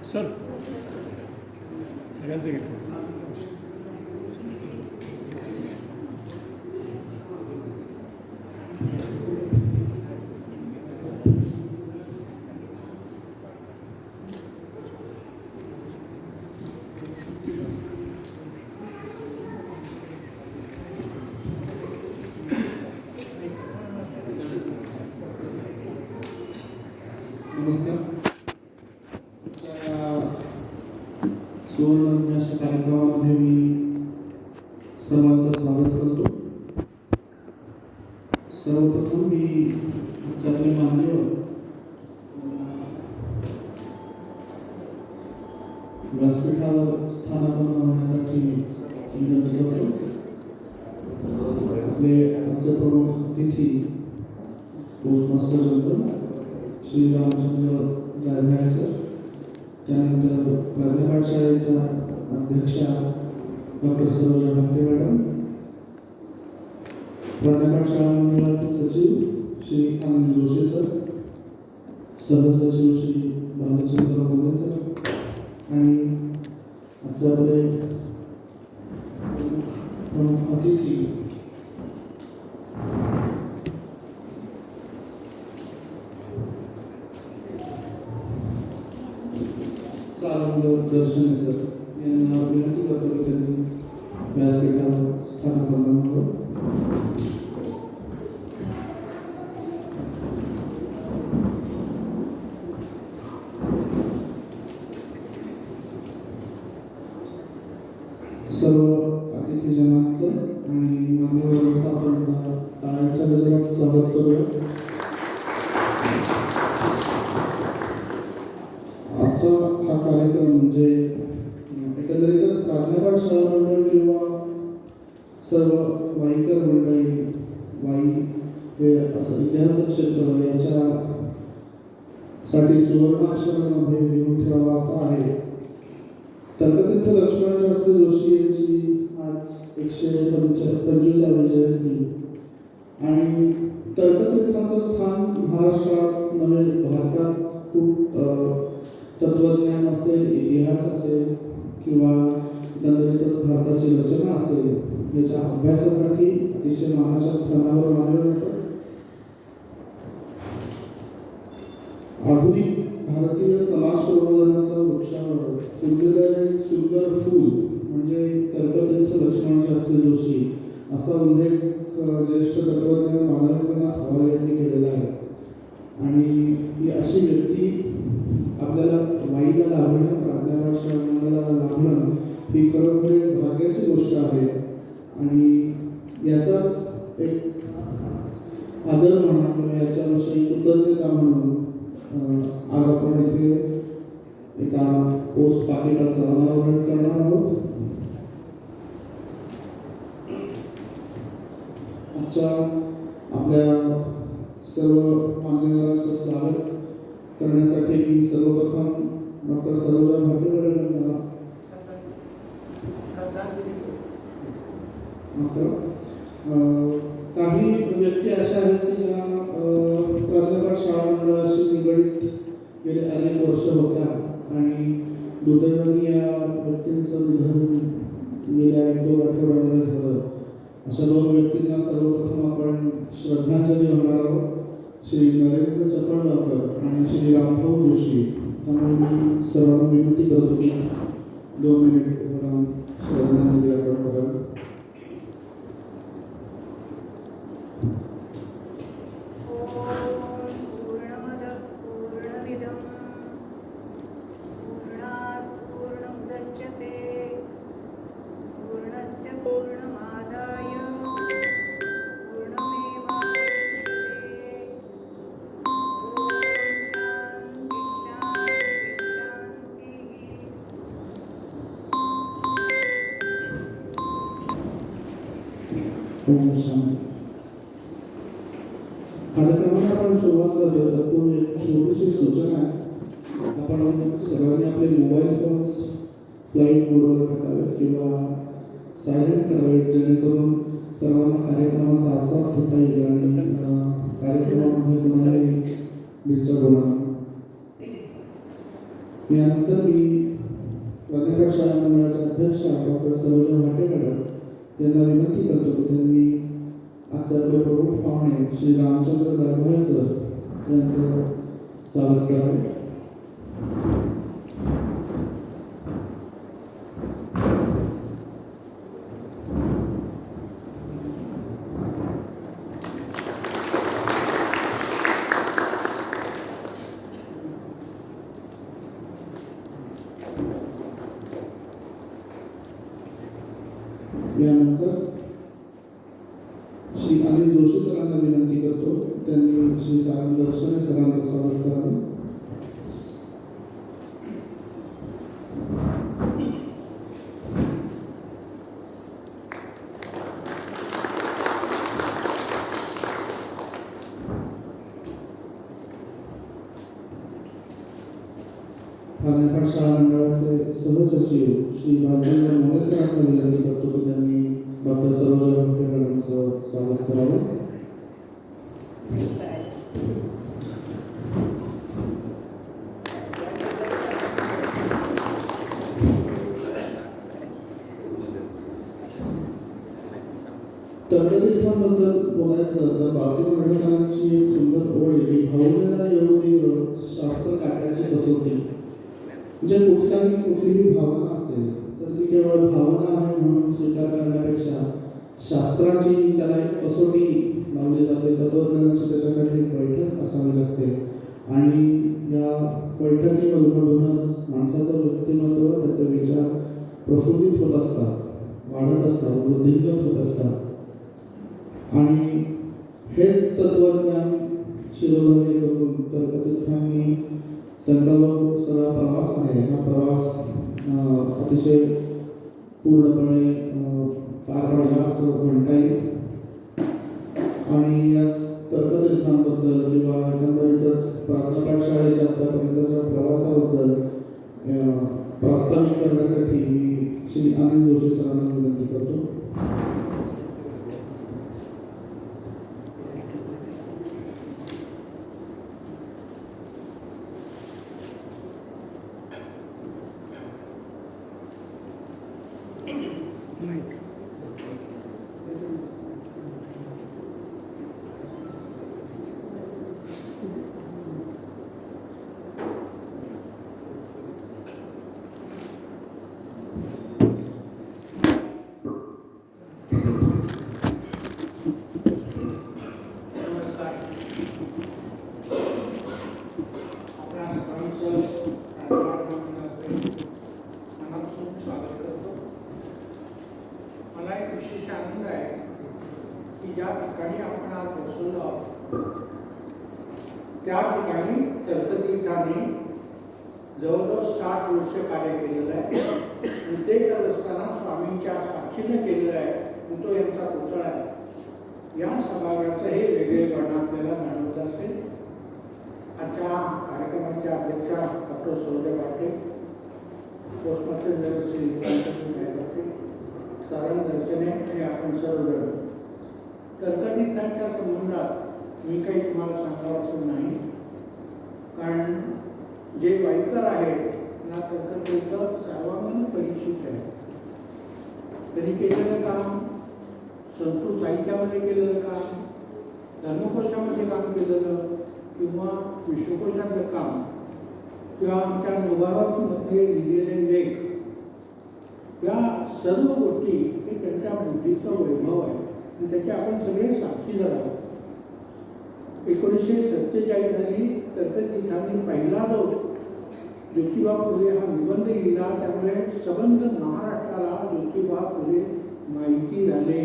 Sir सगळ्यांचे घेतो. नमस्कार. सुवर्ण अशा कार्यक्रमामध्ये मी सर्वांचं स्वागत करतो. सर्वप्रथम मी आजच्या मान्यवर व्यासपीठावर स्थानापन्न होण्यासाठी विनंती करतो. आपले आजचे प्रमुख अतिथी postmaster general Shri Ramchandra Jadhav sir, त्यानंतर प्राध्यापक शाळेच्या अध्यक्षा डॉक्टर सरोजा भामटे मॅडम, प्राध्यापक शाळा मंडळाचे सचिव श्री अनिल जोशी सर, सहसचिव श्री भालचंद्र मोरे सर आणि आजचे आपले प्रमुख अतिथी दर्शन सर यांना विनंती करतो की त्यांनी व्यासपीठावर स्थानापन्न व्हावं. सर्व अतिथीजनांचं आणि मान्यवरांचं आपण टाळ्यांच्या गजरात स्वागत करूया. आजचा हा कार्यक्रम म्हणजे एकंदरीतच प्राध्यापक शाळा मंडळ किंवा सर्व वाईकर मंडळी, वाई हे असं इतिहास क्षेत्र याच्यासाठी सुवर्णाक्षरामध्ये लिहून ठेवावा असा आहे. तर्कतीर्थ लक्ष्मण शास्त्री जोशी यांची आज 125वी जयंती आणि तर्कतीर्थांचं स्थान महाराष्ट्रात नव्हे भारतात खूप तत्वज्ञान असेल, इतिहास असेल किंवा एकंदरीतच भारताची रचना असेल याच्या अभ्यासासाठी अतिशय मानाच्या स्थानावर मानलं जातं. आधुनिक भारतीय समाज प्रबोधनाचा वृक्षावर फुललेलं सुंदर फूल म्हणजे तर्कतीर्थ लक्ष्मण शास्त्री जोशी असा उल्लेख ज्येष्ठ तत्वज्ञ मानवेंद्रनाथ हवाले यांनी केलेला आहे. आणि ही अशी व्यक्ती आपल्याला वाईला लाभणं, प्राध्यापक शाळेला लाभणं ही खरोखर एक भाग्याची गोष्ट आहे. आणि याचाच एक आदर म्हणा किंवा याच्याविषयी कृतज्ञता म्हणून आज आपण इथे एका पोस्ट पाकिटाचं अनावरण करणार आहोत. आजच्या आपल्या सर्व मान्यवरांचं स्वागत करण्यासाठी मी सर्वप्रथम डॉक्टर सरोजा भामटे मॅडम काही व्यक्ती अशा आहेत की ज्या प्राध्यापक शाळा मंडळाशी निगडीत गेले अनेक वर्ष होत्या आणि दुर्दैवाने या व्यक्तींचं निधन गेल्या 1-2 आठवड्यामध्ये झालं. अशा 2 व्यक्तींना सर्वप्रथम आपण श्रद्धांजली वाहणार आहोत. श्री नरेंद्र चपळगावकर आणि श्री रामभाऊ जोशी. त्यामुळे मी सर्वांना विनंती करतो की 2 मिनिट श्रद्धांजली अर्पण करावी. कार्यक्रमाला आपण सुरुवात करतो तत्पूर्वी एक छोटीशी सूचना आहे. आपण सर्वांनी आपले मोबाईल फोन्स फ्लाईट मोडवर टाकावेत किंवा सायलेंट करावेत जेणेकरून सर्वांना कार्यक्रमाचा आस्वाद घेता येईल आणि कार्यक्रमामध्ये कोणालाही डिस्टर्ब होणार. यानंतर मी प्राध्यापक शाळा मंडळाचे अध्यक्ष डॉक्टर सरोजा भाटे मॅडम यांना विनंती करतो की त्यांनी आजचे आपले प्रमुख पाहुणे श्री रामचंद्र गारभाळे सर यांचं स्वागत करावे. यानंतर श्री अनिल जोशी सरांना विनंती करतो त्यांनी श्री सारंग दर्शने सरांचं स्वागत करावे. प्राध्यापक शाळा मंडळाचे सहसचिव श्री भालचंद्र मोरे सरांना विनंती करतो की त्यांनी डॉक्टर सरोजा भाटे मॅडमचं स्वागत करावे. तर्कतीर्थांबद्दल बोलायचं तर बासिल मढेकरांची एक सुंदर ओळ आहे की भावनेला येऊ दे शास्त्र काट्याची कसोटी. म्हणजे कुठलीही भावना असेल तर ती केवळ भावना आहे म्हणून स्वीकार करण्यापेक्षा शास्त्राची त्याला एक कसोटी लावली जाते. तत्वज्ञानाची त्याच्यासाठी एक बैठक असावी लागते आणि या बैठकीमधूनच माणसाचं व्यक्तिमत्व त्याचे विचार प्रफुल्लित होत असतात, वाढत असतात, वृद्धिंगत होत असतात आणि हेच तत्वज्ञान शिरोधार्य करून तर्कतीर्थांनी त्यांचा जो सगळा प्रवास आहे हा प्रवास अतिशय पूर्णपणे पार पाडला असं म्हणता येईल. आणि या तर्कतीर्थांबद्दल किंवा एकंदरीतच प्राध्यापक शाळेच्या आतापर्यंतच्या प्रवासाबद्दल प्रास्ताविक करण्यासाठी मी श्री अनिल जोशी सरांना विनंती करतो. त्या ठिकाणी तर्कतीर्थांनी जवळजवळ 60 वर्ष कार्य केलेलं आहे आणि ते करत असताना स्वामींच्या साक्षीने केलेलं आहे. तो यांचा पुतळा आहे. या सभागृहाचं हे वेगळेपण आपल्याला जाणवत असेल. आजच्या कार्यक्रमाच्या अध्यक्षा डॉक्टर सरोजा भाटे, पोस्टमास्टर श्री सारंग दर्शने हे आपण सर्वजण. तर्कतीर्थांच्या संबंधात मी काही तुम्हाला सांगावं असं नाही, कारण जे वाईकर आहेत ना तर्कतीर्थ सर्वांना परिचित आहे. त्यांनी केलेलं काम, संस्कृत साहित्यामध्ये केलेलं काम, धर्मकोशामध्ये काम केलेलं किंवा विश्वकोशातलं काम किंवा आमच्या नुभावामध्ये लिहिलेले लेख, या सर्व गोष्टी हे त्यांच्या बुद्धीचं वैभव आहे आणि त्याचे आपण सगळे साक्षीदार आहोत. 1947 साली तर्कतीर्थांनी पहिला जो ज्योतिबा फुले हा निबंध लिहिला, त्यामुळे संबंध महाराष्ट्राला ज्योतिबा फुले माहिती झाले.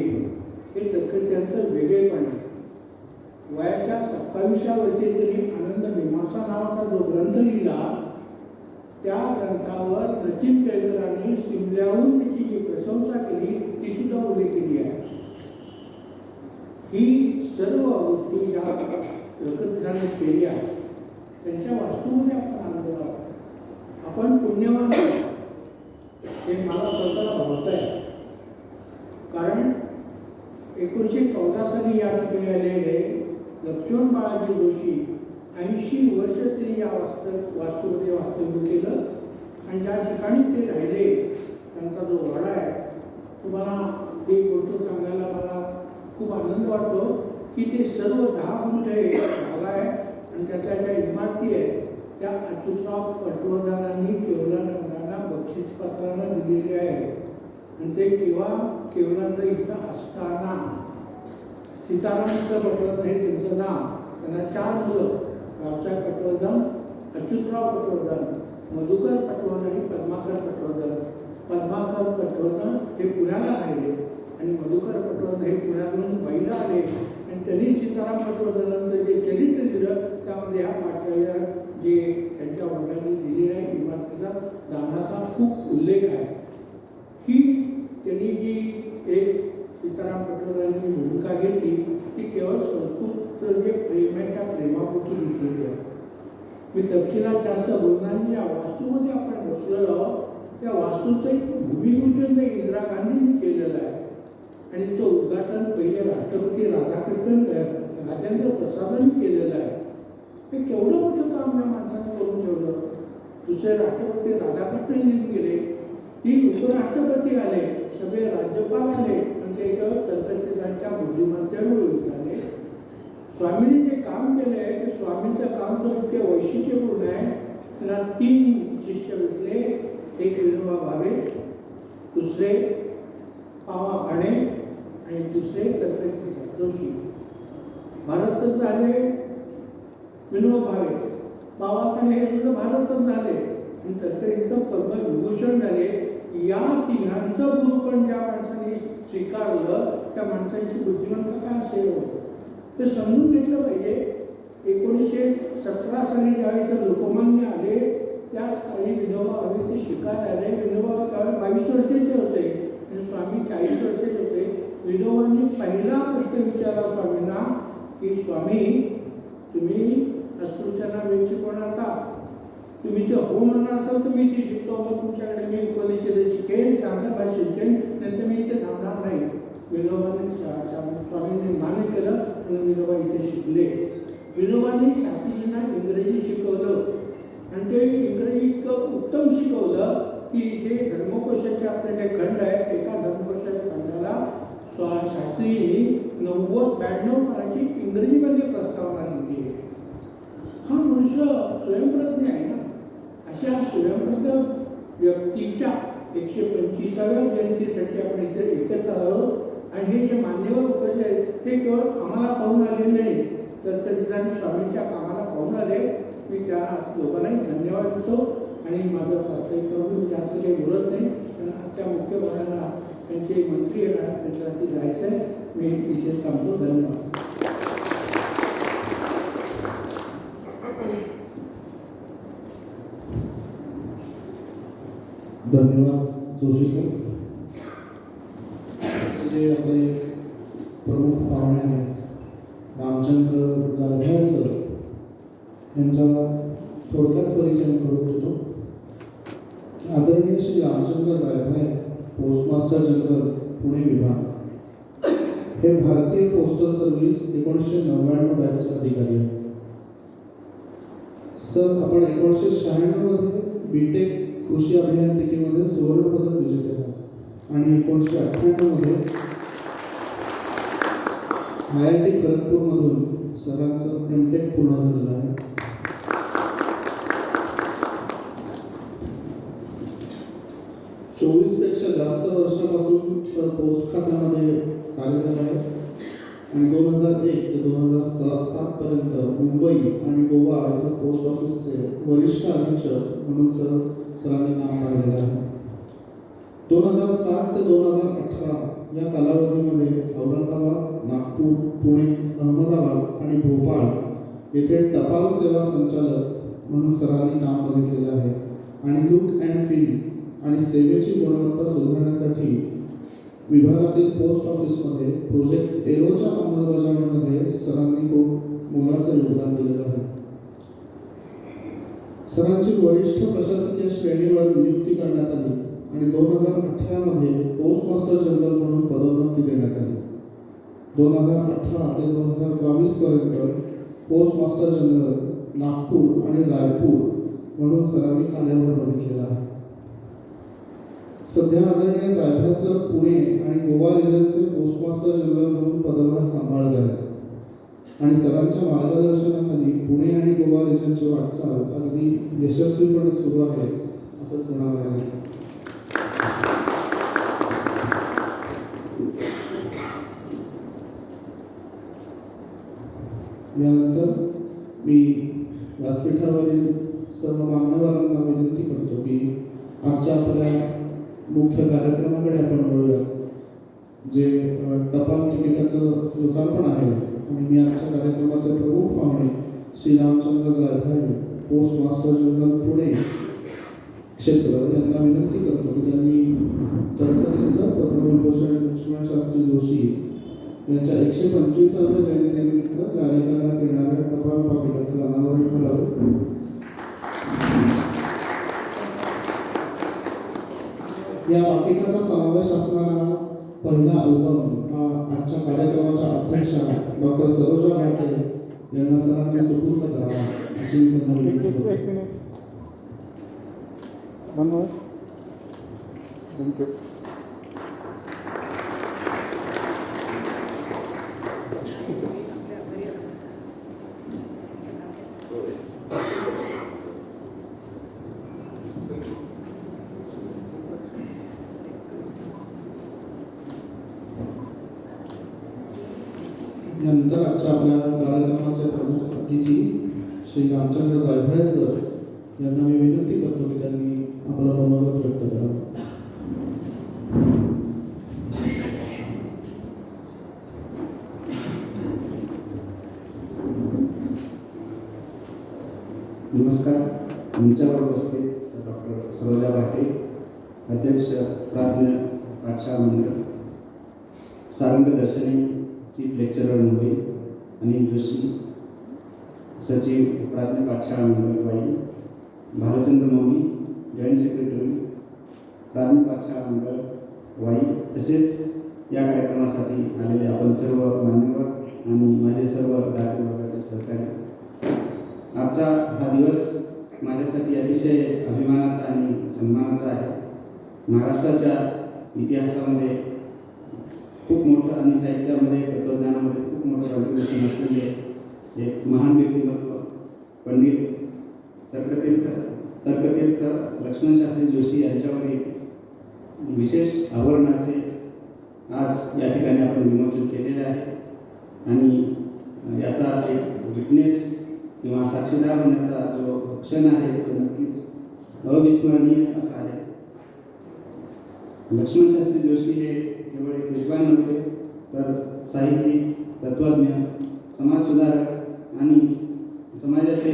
हे तर्कतीर्थांचं वेगळेपण आहे. वयाच्या 27व्या वर्षी त्यांनी आनंद मीमांसा नावाचा जो ग्रंथ लिहिला, त्या ग्रंथावर सचिन केळकरांनी सिमल्याहून त्याची जी प्रशंसा केली ती सुद्धा उल्लेख केली आहे. ही सर्व गोष्टी ज्या तर्कतीर्थांनी केल्या त्यांच्या वास्तूमध्ये आपण आनंद आहोत. आपण पुण्यवान हे मला स्वतःला भावत आहे, कारण 1914 साली या ठिकाणी आलेले लक्ष्मण बाळाजी जोशी 80 वर्ष त्यांनी या वास्तूमध्ये वास्तव्य केलं आणि ज्या ठिकाणी ते राहिले त्यांचा जो वाडा आहे, तुम्हाला एक गोष्ट सांगायला मला खूप आनंद वाटतो की ते सर्व 10 गुंठे जागा आहे आणि त्याच्या ज्या इमारती आहेत त्या अच्युतराव पटवर्धनांनी केवलानंदांना बक्षीसपत्रानं दिलेली आहे. आणि ते केवलानंद इथं असताना सीतारामचंद्र पटवर्धन हे त्यांचं नाव, त्यांना 4 मुलं, रावसाहेब पटवर्धन, अच्युतराव पटवर्धन, मधुकर पटवर्धन आणि पद्माकर पटवर्धन. पद्माकर पटवर्धन हे पुण्याला राहिले आणि मधुकर पटवर्धन हे पुण्यातून मुंबईला आले आणि त्यांनी सीताराम पटवर्धनांचं जे चरित्र दिलं त्यामध्ये ह्या पाठवल्या जे त्यांच्या वडिलांनी दिलेल्या इमारतीचा दानाचा खूप उल्लेख आहे. ही त्यांनी जी एक सीताराम पटवर्धनांनी भूमिका घेतली ती केवळ संस्कृत जे प्रेम आहे त्या प्रेमापोटी घेतलेली आहे. मी तपशिलात जास्त बोलणार नाही. या वास्तूमध्ये आपण बसलेलो त्या वास्तूचं एक भूमिपूजन इंदिरा गांधींनी केलेलं आहे आणि तो उद्घाटन पहिले राष्ट्रपती राजेंद्र प्रसादांनी केलेलं आहे. हे केवढं मोठं काम या माणसाने करून ठेवलं. दुसरे राष्ट्रपती राधाकृष्णन येऊन गेले, 3 उपराष्ट्रपती आले, सगळे राज्यपाल आले आणि ते तंत्रज्ञानाच्या बुद्धिमत्तेमुळे झाले. स्वामींनी जे काम केलं आहे ते स्वामींचं काम तर इतके वैशिष्ट्यपूर्ण आहे. त्याला 3 शिष्य भेटले, एक विनोबा भावे, दुसरे पावा खाणे आणि दुसरे तंत्रज्ञ जोशी. भारतरत्न झाले विनोबा भावे, पावा खाणे हे सुद्धा भारतरत्न झाले आणि तंत्रज्ञ पद्मविभूषण झाले. या तिघांचं गुरुपण ज्या माणसाने स्वीकारलं त्या माणसाची बुद्धिमत्ता काय असेल ते समजून घेतलं पाहिजे. 1917 साली ज्यावेळी लोकमान्य आले त्याच काळी विनोबा भावे ते शिकायला आले. विनोबा भावे 22 वर्षाचे होते आणि स्वामी 40 वर्षाचे होते. विनोबांनी पहिला प्रश्न विचारला स्वामींना की स्वामी, तुम्ही अस्पृश्यांना वेळ शिकवणार का? तुम्ही जे हो म्हणणार असाल तर मी ते शिकतो, मग तुमच्याकडे मी उपनिषद शिकेन, चांगल्या भाषा शिकेन, नंतर मी इथे थांबणार नाही. विनोबांनी स्वामींनी मान्य केलं आणि विनोबा इथे शिकले. विनोबांनी शास्त्रीजींना इंग्रजी शिकवलं आणि ते इंग्रजी इतकं उत्तम शिकवलं की जे धर्मकोशाचे आपले जे खंड आहेत एका धर्मकोशाच्या खंडाला शास्त्रींनी 92 पानाची इंग्रजीमध्ये प्रस्तावना लिहिली आहे. हा मनुष्य स्वयंप्रज्ञ आहे ना. अशा स्वयंप्रज्ञ व्यक्तीच्या 125व्या जयंतीसाठी आपण इथे एकत्र आहोत आणि हे जे मान्यवर उपस्थित आहेत ते केवळ आम्हाला पाहून आले नाही तर त्यांनी स्वामींच्या कामाला पाहून आले. मी त्या लोकांनाही धन्यवाद देतो आणि माझं प्रास्ताविक करून मी जास्त काही बोलत नाही. कारण आजच्या मुख्य भागाला त्यांचे मंत्री येणार त्याच्यासाठी जायचं आहे. मी विशेष थांबतो. धन्यवाद. धन्यवाद जोशी सर. जे आपले प्रमुख पाहुणे आहेत रामचंद्र जाधव सर यांचा थोडक्यात परिचय करून देतो. आदरणीय श्री रामचंद्र जाधव पोस्टमास्टर जनरल पुणे विभाग हे भारतीय पोस्टल सर्व्हिस 1999 बॅचचे अधिकारी आहेत. सर आपण 1996 मध्ये बीटेक कृषी अभियांत्रिकीमध्ये सुवर्णपदक विजेते आहेत आणि 1998 मध्ये IIT खरगपूरमधून सरांचं एमटेक पूर्ण झालेलं आहे. पेक्षा जास्त वर्षापासून सर पोस्ट खात्यामध्ये कार्यरत आहे आणि 2001 ते 2007 पर्यंत मुंबई आणि गोवा येथे पोस्ट ऑफिसचे वरिष्ठ अधीक्षक म्हणून सरांनी काम पाहिलेलं आहे. 2007 ते 2018 या कालावधीमध्ये औरंगाबाद, नागपूर, पुणे, अहमदाबाद आणि भोपाळ येथे टपाल सेवा संचालक म्हणून सरांनी काम बघितलेलं आहे आणि लुक अँड फील आणि सेवेची गुणवत्ता सुधारण्यासाठी विभागातील पोस्ट ऑफिसमध्ये प्रोजेक्ट एरोच्या अंमलबजावणीमध्ये सरांनी खूप मोलाचं योगदान दिलेलं आहे. सरांची वरिष्ठ प्रशासकीय श्रेणीवर नियुक्ती करण्यात आली आणि 2018 मध्ये पोस्ट मास्टर जनरल म्हणून पदोन्नती देण्यात आली. 2018 ते 2022 पर्यंत पोस्ट मास्टर जनरल नागपूर आणि रायपूर म्हणून सरांनी खाल्यावर बघितलेला आहे. सध्या आदरणीय जायभाय सर पुणे आणि गोवा रिजनचे पोस्टमास्टर जनरल म्हणून पदभार सांभाळत आहेत आणि सरांच्या मार्गदर्शनाखाली पुणे आणि गोवा रिजनची वाटचाल अगदी यशस्वीपणे सुरू आहे असंच म्हणावं लागेल. यानंतर मी व्यासपीठावरील सर्व मान्यवरांना विनंती करतो की आजच्या आपल्या मुख्य कार्यक्रमाकडे आपण वळूया, जे टपाल तिकिटाचं लोकार्पण आहे. आणि मी आजच्या कार्यक्रमाचे प्रमुख पाहुणे Shri Ramchandra Jaybhay post master general Pune क्षेत्र यांना विनंती करतो की त्यांनी तर्कतीर्थ पद्मविभूषण लक्ष्मण शास्त्री जोशी यांच्या 125व्या जयंतीनिमित्त जारी करण्यात येणाऱ्या टपाल पाकिटाचं अनावरण करावं. या पाकिटाचा समावेश असणारा पहिला अल्बम हा आजच्या कार्यक्रमाच्या अध्यक्षा डॉक्टर सरोजा घाटे यांना सरांनी सुपूर्द करावा अशी त्यांना विनंती करतो. धन्यवाद. थँक्यू. यानंतर आजच्या आपल्या कार्यक्रमाचे प्रमुख अतिथी श्री रामचंद्र जायभाय सर यांना मी विनंती करतो की त्यांनी आपलं मनोगत व्यक्त करावं. नमस्कार. मंचावर उपस्थित डॉक्टर सरोजा घाटे, अध्यक्ष प्राथमिक पाठशाळा मंडळ, सारंग दर्शनी चीफ लेक्चरर मुंबई, अनिल जोशी सचिव प्राथमिक पाठशाळा मंडळ वाई, भालचंद्र मौली जॉईंट सेक्रेटरी प्राथमिक पाठशाळा मंडळ वाई, तसेच या कार्यक्रमासाठी आलेले आपण सर्व मान्यवर आणि माझे सर्व दाते वर्गाचे सहकारी. आजचा हा दिवस माझ्यासाठी अतिशय अभिमानाचा आणि सन्मानाचा आहे. महाराष्ट्राच्या इतिहासामध्ये खूप मोठं आणि साहित्यामध्ये तत्त्वज्ञानामध्ये खूप मोठं कॉन्ट्रिब्युशन असलेले एक महान व्यक्तिमत्व पंडित तर्कतीर्थ लक्ष्मण शास्त्री जोशी यांच्यावरील विशेष आवरणाचे आज या ठिकाणी आपण विमोचन केलेले आहे. आणि याचा एक विटनेस किंवा साक्षीदार होण्याचा जो क्षण आहे तो नक्कीच अविस्मरणीय असा आहे. लक्ष्मण शास्त्री जोशी हे केवळ एक विद्वान नव्हते, तर साहित्यिक, तत्त्वज्ञ, समाजसुधारक आणि समाजाचे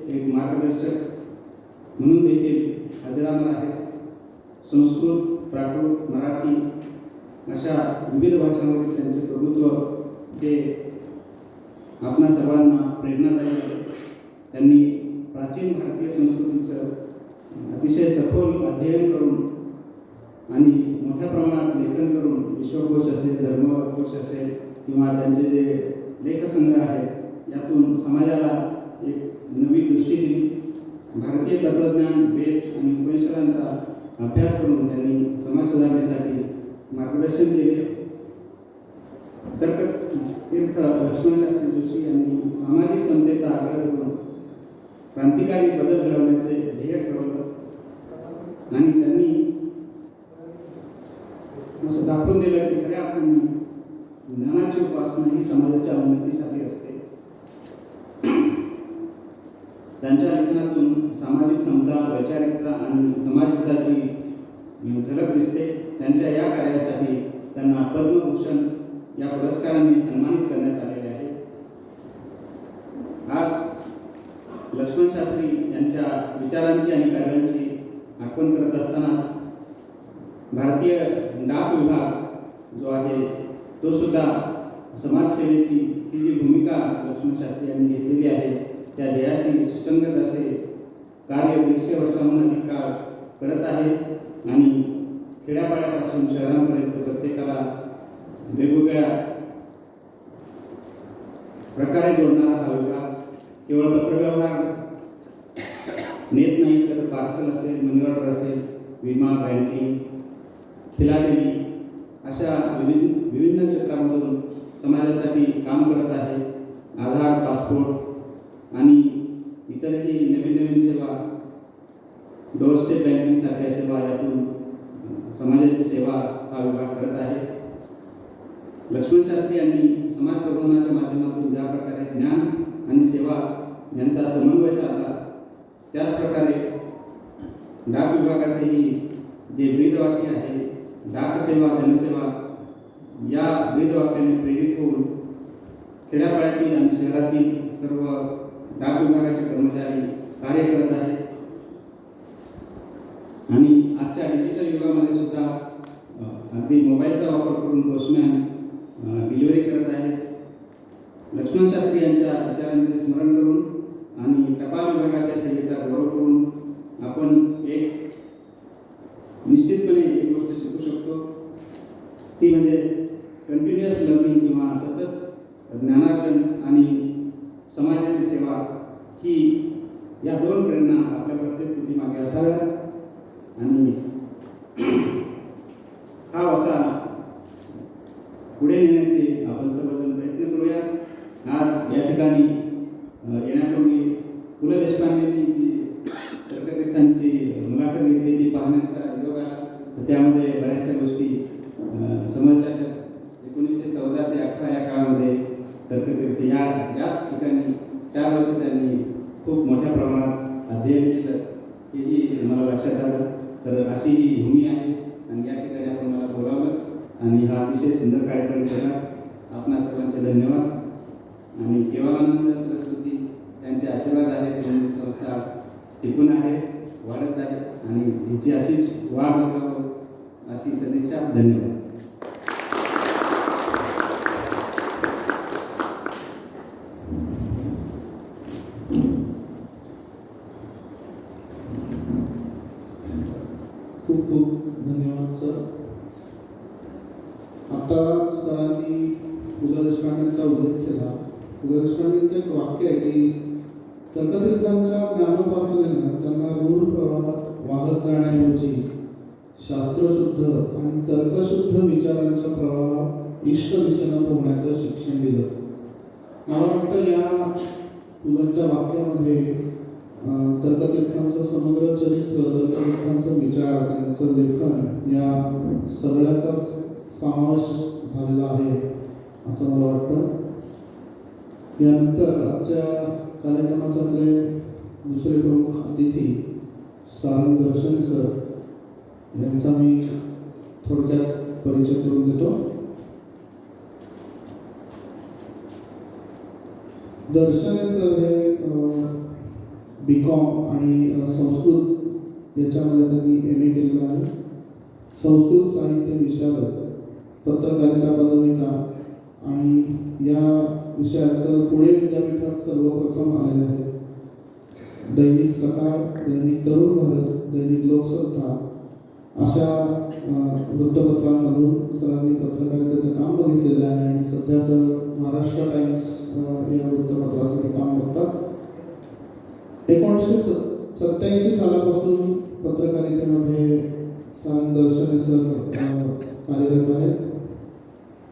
एक मार्गदर्शक म्हणून देखील अजरामर आहेत. संस्कृत, प्राकृत, मराठी अशा विविध भाषांमध्ये त्यांचे प्रभुत्व हे आपणा सर्वांना प्रेरणादायी आहे. त्यांनी प्राचीन भारतीय संस्कृतीचं अतिशय सखोल अध्ययन करून आणि मोठ्या प्रमाणात लेखन करून विश्वकोश असेल, धर्मकोश असेल किंवा त्यांचे जे लेखसंग्रह आहेत यातून समाजाला एक नवी दृष्टी दिली. भारतीय तत्त्वज्ञान, वेद आणि उपनिषदांचा अभ्यास करून त्यांनी समाज सुधारणेसाठी मार्गदर्शन केले. तर्कतीर्थ लक्ष्मण शास्त्री जोशी यांनी सामाजिक समतेचा आग्रह करून क्रांतिकारी बदल घडवण्याचे ध्येय ठरवलं आणि त्यांनी असं दाखवून दिलं की खऱ्या अर्थाने ज्ञानाची उपासना ही समाजाच्या उन्नतीसाठी असते. त्यांच्या लेखनातून सामाजिक समता, वैचारिकता आणि समाजहिताची झलक दिसते. त्यांच्या या कार्यासाठी त्यांना पद्मभूषण या पुरस्कारांनी सन्मानित करण्यात आलेले आहे. आज लक्ष्मण शास्त्री यांच्या विचारांची आणि कार्यांची आठवण करत असतानाच भारतीय डाक विभाग जो आहे तो सुद्धा समाजसेवेची ही जी भूमिका लक्ष्मण शास्त्री यांनी घेतलेली आहे त्या ध्येयाशी सुसंगत असे कार्य 150 वर्षांहून अधिक काळ करत आहे. आणि खेड्यापाड्यापासून शहरांपर्यंत प्रत्येकाला वेगवेगळ्या प्रकारे जोडणारा हा विभाग केवळ पत्रव्यवहार नेत नाही तर पार्सल असेल, मनी ऑर्डर असेल, विमा, बँकिंग, फिलाटेली अशा विविध क्षेत्रामधून समाजासाठी काम करत आहे. आधार, पासपोर्ट आणि इतरही नवीन सेवा, डोरस्टेप बँकिंग सारख्या सेवा यातून समाजाची सेवा हा विभाग करत आहे. लक्ष्मण शास्त्री यांनी समाज प्रबोधनाच्या माध्यमातून ज्या प्रकारे ज्ञान आणि सेवा यांचा समन्वय साधला, त्याचप्रकारे डाक विभागाचेही जे ब्रीदवाक्य आहे, डाक सेवा जनसेवा, या ब्रीदवाक्याने प्रेरित होऊन खेड्यापाड्यातील आणि शहरातील सर्व डाक विभागाचे कर्मचारी कार्य करत आहेत. आणि आजच्या डिजिटल युगामध्ये सुद्धा अगदी मोबाईलचा वापर करून पोस्टमॅन डिलिव्हरी करत आहेत. लक्ष्मण शास्त्री यांच्या विचारांचे स्मरण करून आणि टपाल विभागाच्या सेवेचा गौरव करून आपण एक निश्चितपणे एक गोष्ट शिकू शकतो, ती म्हणजे कंटिन्युअस लर्निंग किंवा सतत ज्ञानार्जन आणि समाजाची सेवा, ही या दोन प्रेरणा आपल्या प्रत्येक कृतीमागे असाव्या. आणि हा वासा पुढे नेण्याचे आपण सर्वजण प्रयत्न करूया. आज या ठिकाणी येण्यापूर्वी पु ल देशपांडेंनी जी तर्कतीर्थांची मुलाखत घेतली ती पाहण्याचा योग आला. त्यामध्ये बऱ्याचशा गोष्टी समजल्या. 1914 ते 18 या काळामध्ये तर्कतीर्थ याच ठिकाणी 4 वर्ष त्यांनी खूप मोठ्या प्रमाणात अध्ययन केलं, हेही मला लक्षात आलं. तर अशी ही भूमी आहे आणि या ठिकाणी आपण मला बोलावलं आणि हा अतिशय सुंदर कार्यक्रम केला. आपणा सर्वांचे धन्यवाद. आणि केवलानंद सरस्वती यांचे आशीर्वाद आहेत. त्यांची संस्था टिकून आहे, वाढत आहे आणि हिची अशीच वाढ व्हावी अशी सदिच्छा. धन्यवाद. खूप खूप धन्यवाद सर. आता सरांनी पु ल देशपांडेंचा उल्लेख केला. पु ल देशपांडेंचं एक वाक्य आहे की तर्कतीर्थांच्या ज्ञानोपासनेनं त्यांना रूढ प्रवाहात वाहत जाण्याऐवजी शास्त्रशुद्ध आणि तर्कशुद्ध विचारांच्या प्रवाहात इष्ट दिशेनं पोहण्याचं शिक्षण दिलं. मला वाटतं या पुलंच्या वाक्यामध्ये तर्कतीर्थांचं समग्र चरित्र, तर्कतीर्थांचं विचार, त्यांचं लेखन या सगळ्याचाच समावेश झालेला आहे असं मला वाटतं. यानंतर आजच्या कार्यक्रमाचे आपले दुसरे प्रमुख अतिथी सारंग दर्शने सर यांचा मी थोडक्यात परिचय करून देतो. दर्शने सर हे BCom आणि संस्कृत याच्यामध्ये त्यांनी MA केलेलं आहे. संस्कृत साहित्य विशारद, पत्रकारिता पदविका आणि या विषयात सर पुणे विद्यापीठात सर्वप्रथम आलेले आहेत. दैनिक सकाळ, दैनिक तरुण भारत, दैनिक लोकसत्ता अशा वृत्तपत्रांमधून सरांनी पत्रकारितेचं काम बघितलेलं आहे आणि सध्या सर महाराष्ट्र टाइम्स या वृत्तपत्रासाठी काम बघतात. 1987 सालापासून पत्रकारितेमध्ये सारंग दर्शने सर कार्यरत आहेत.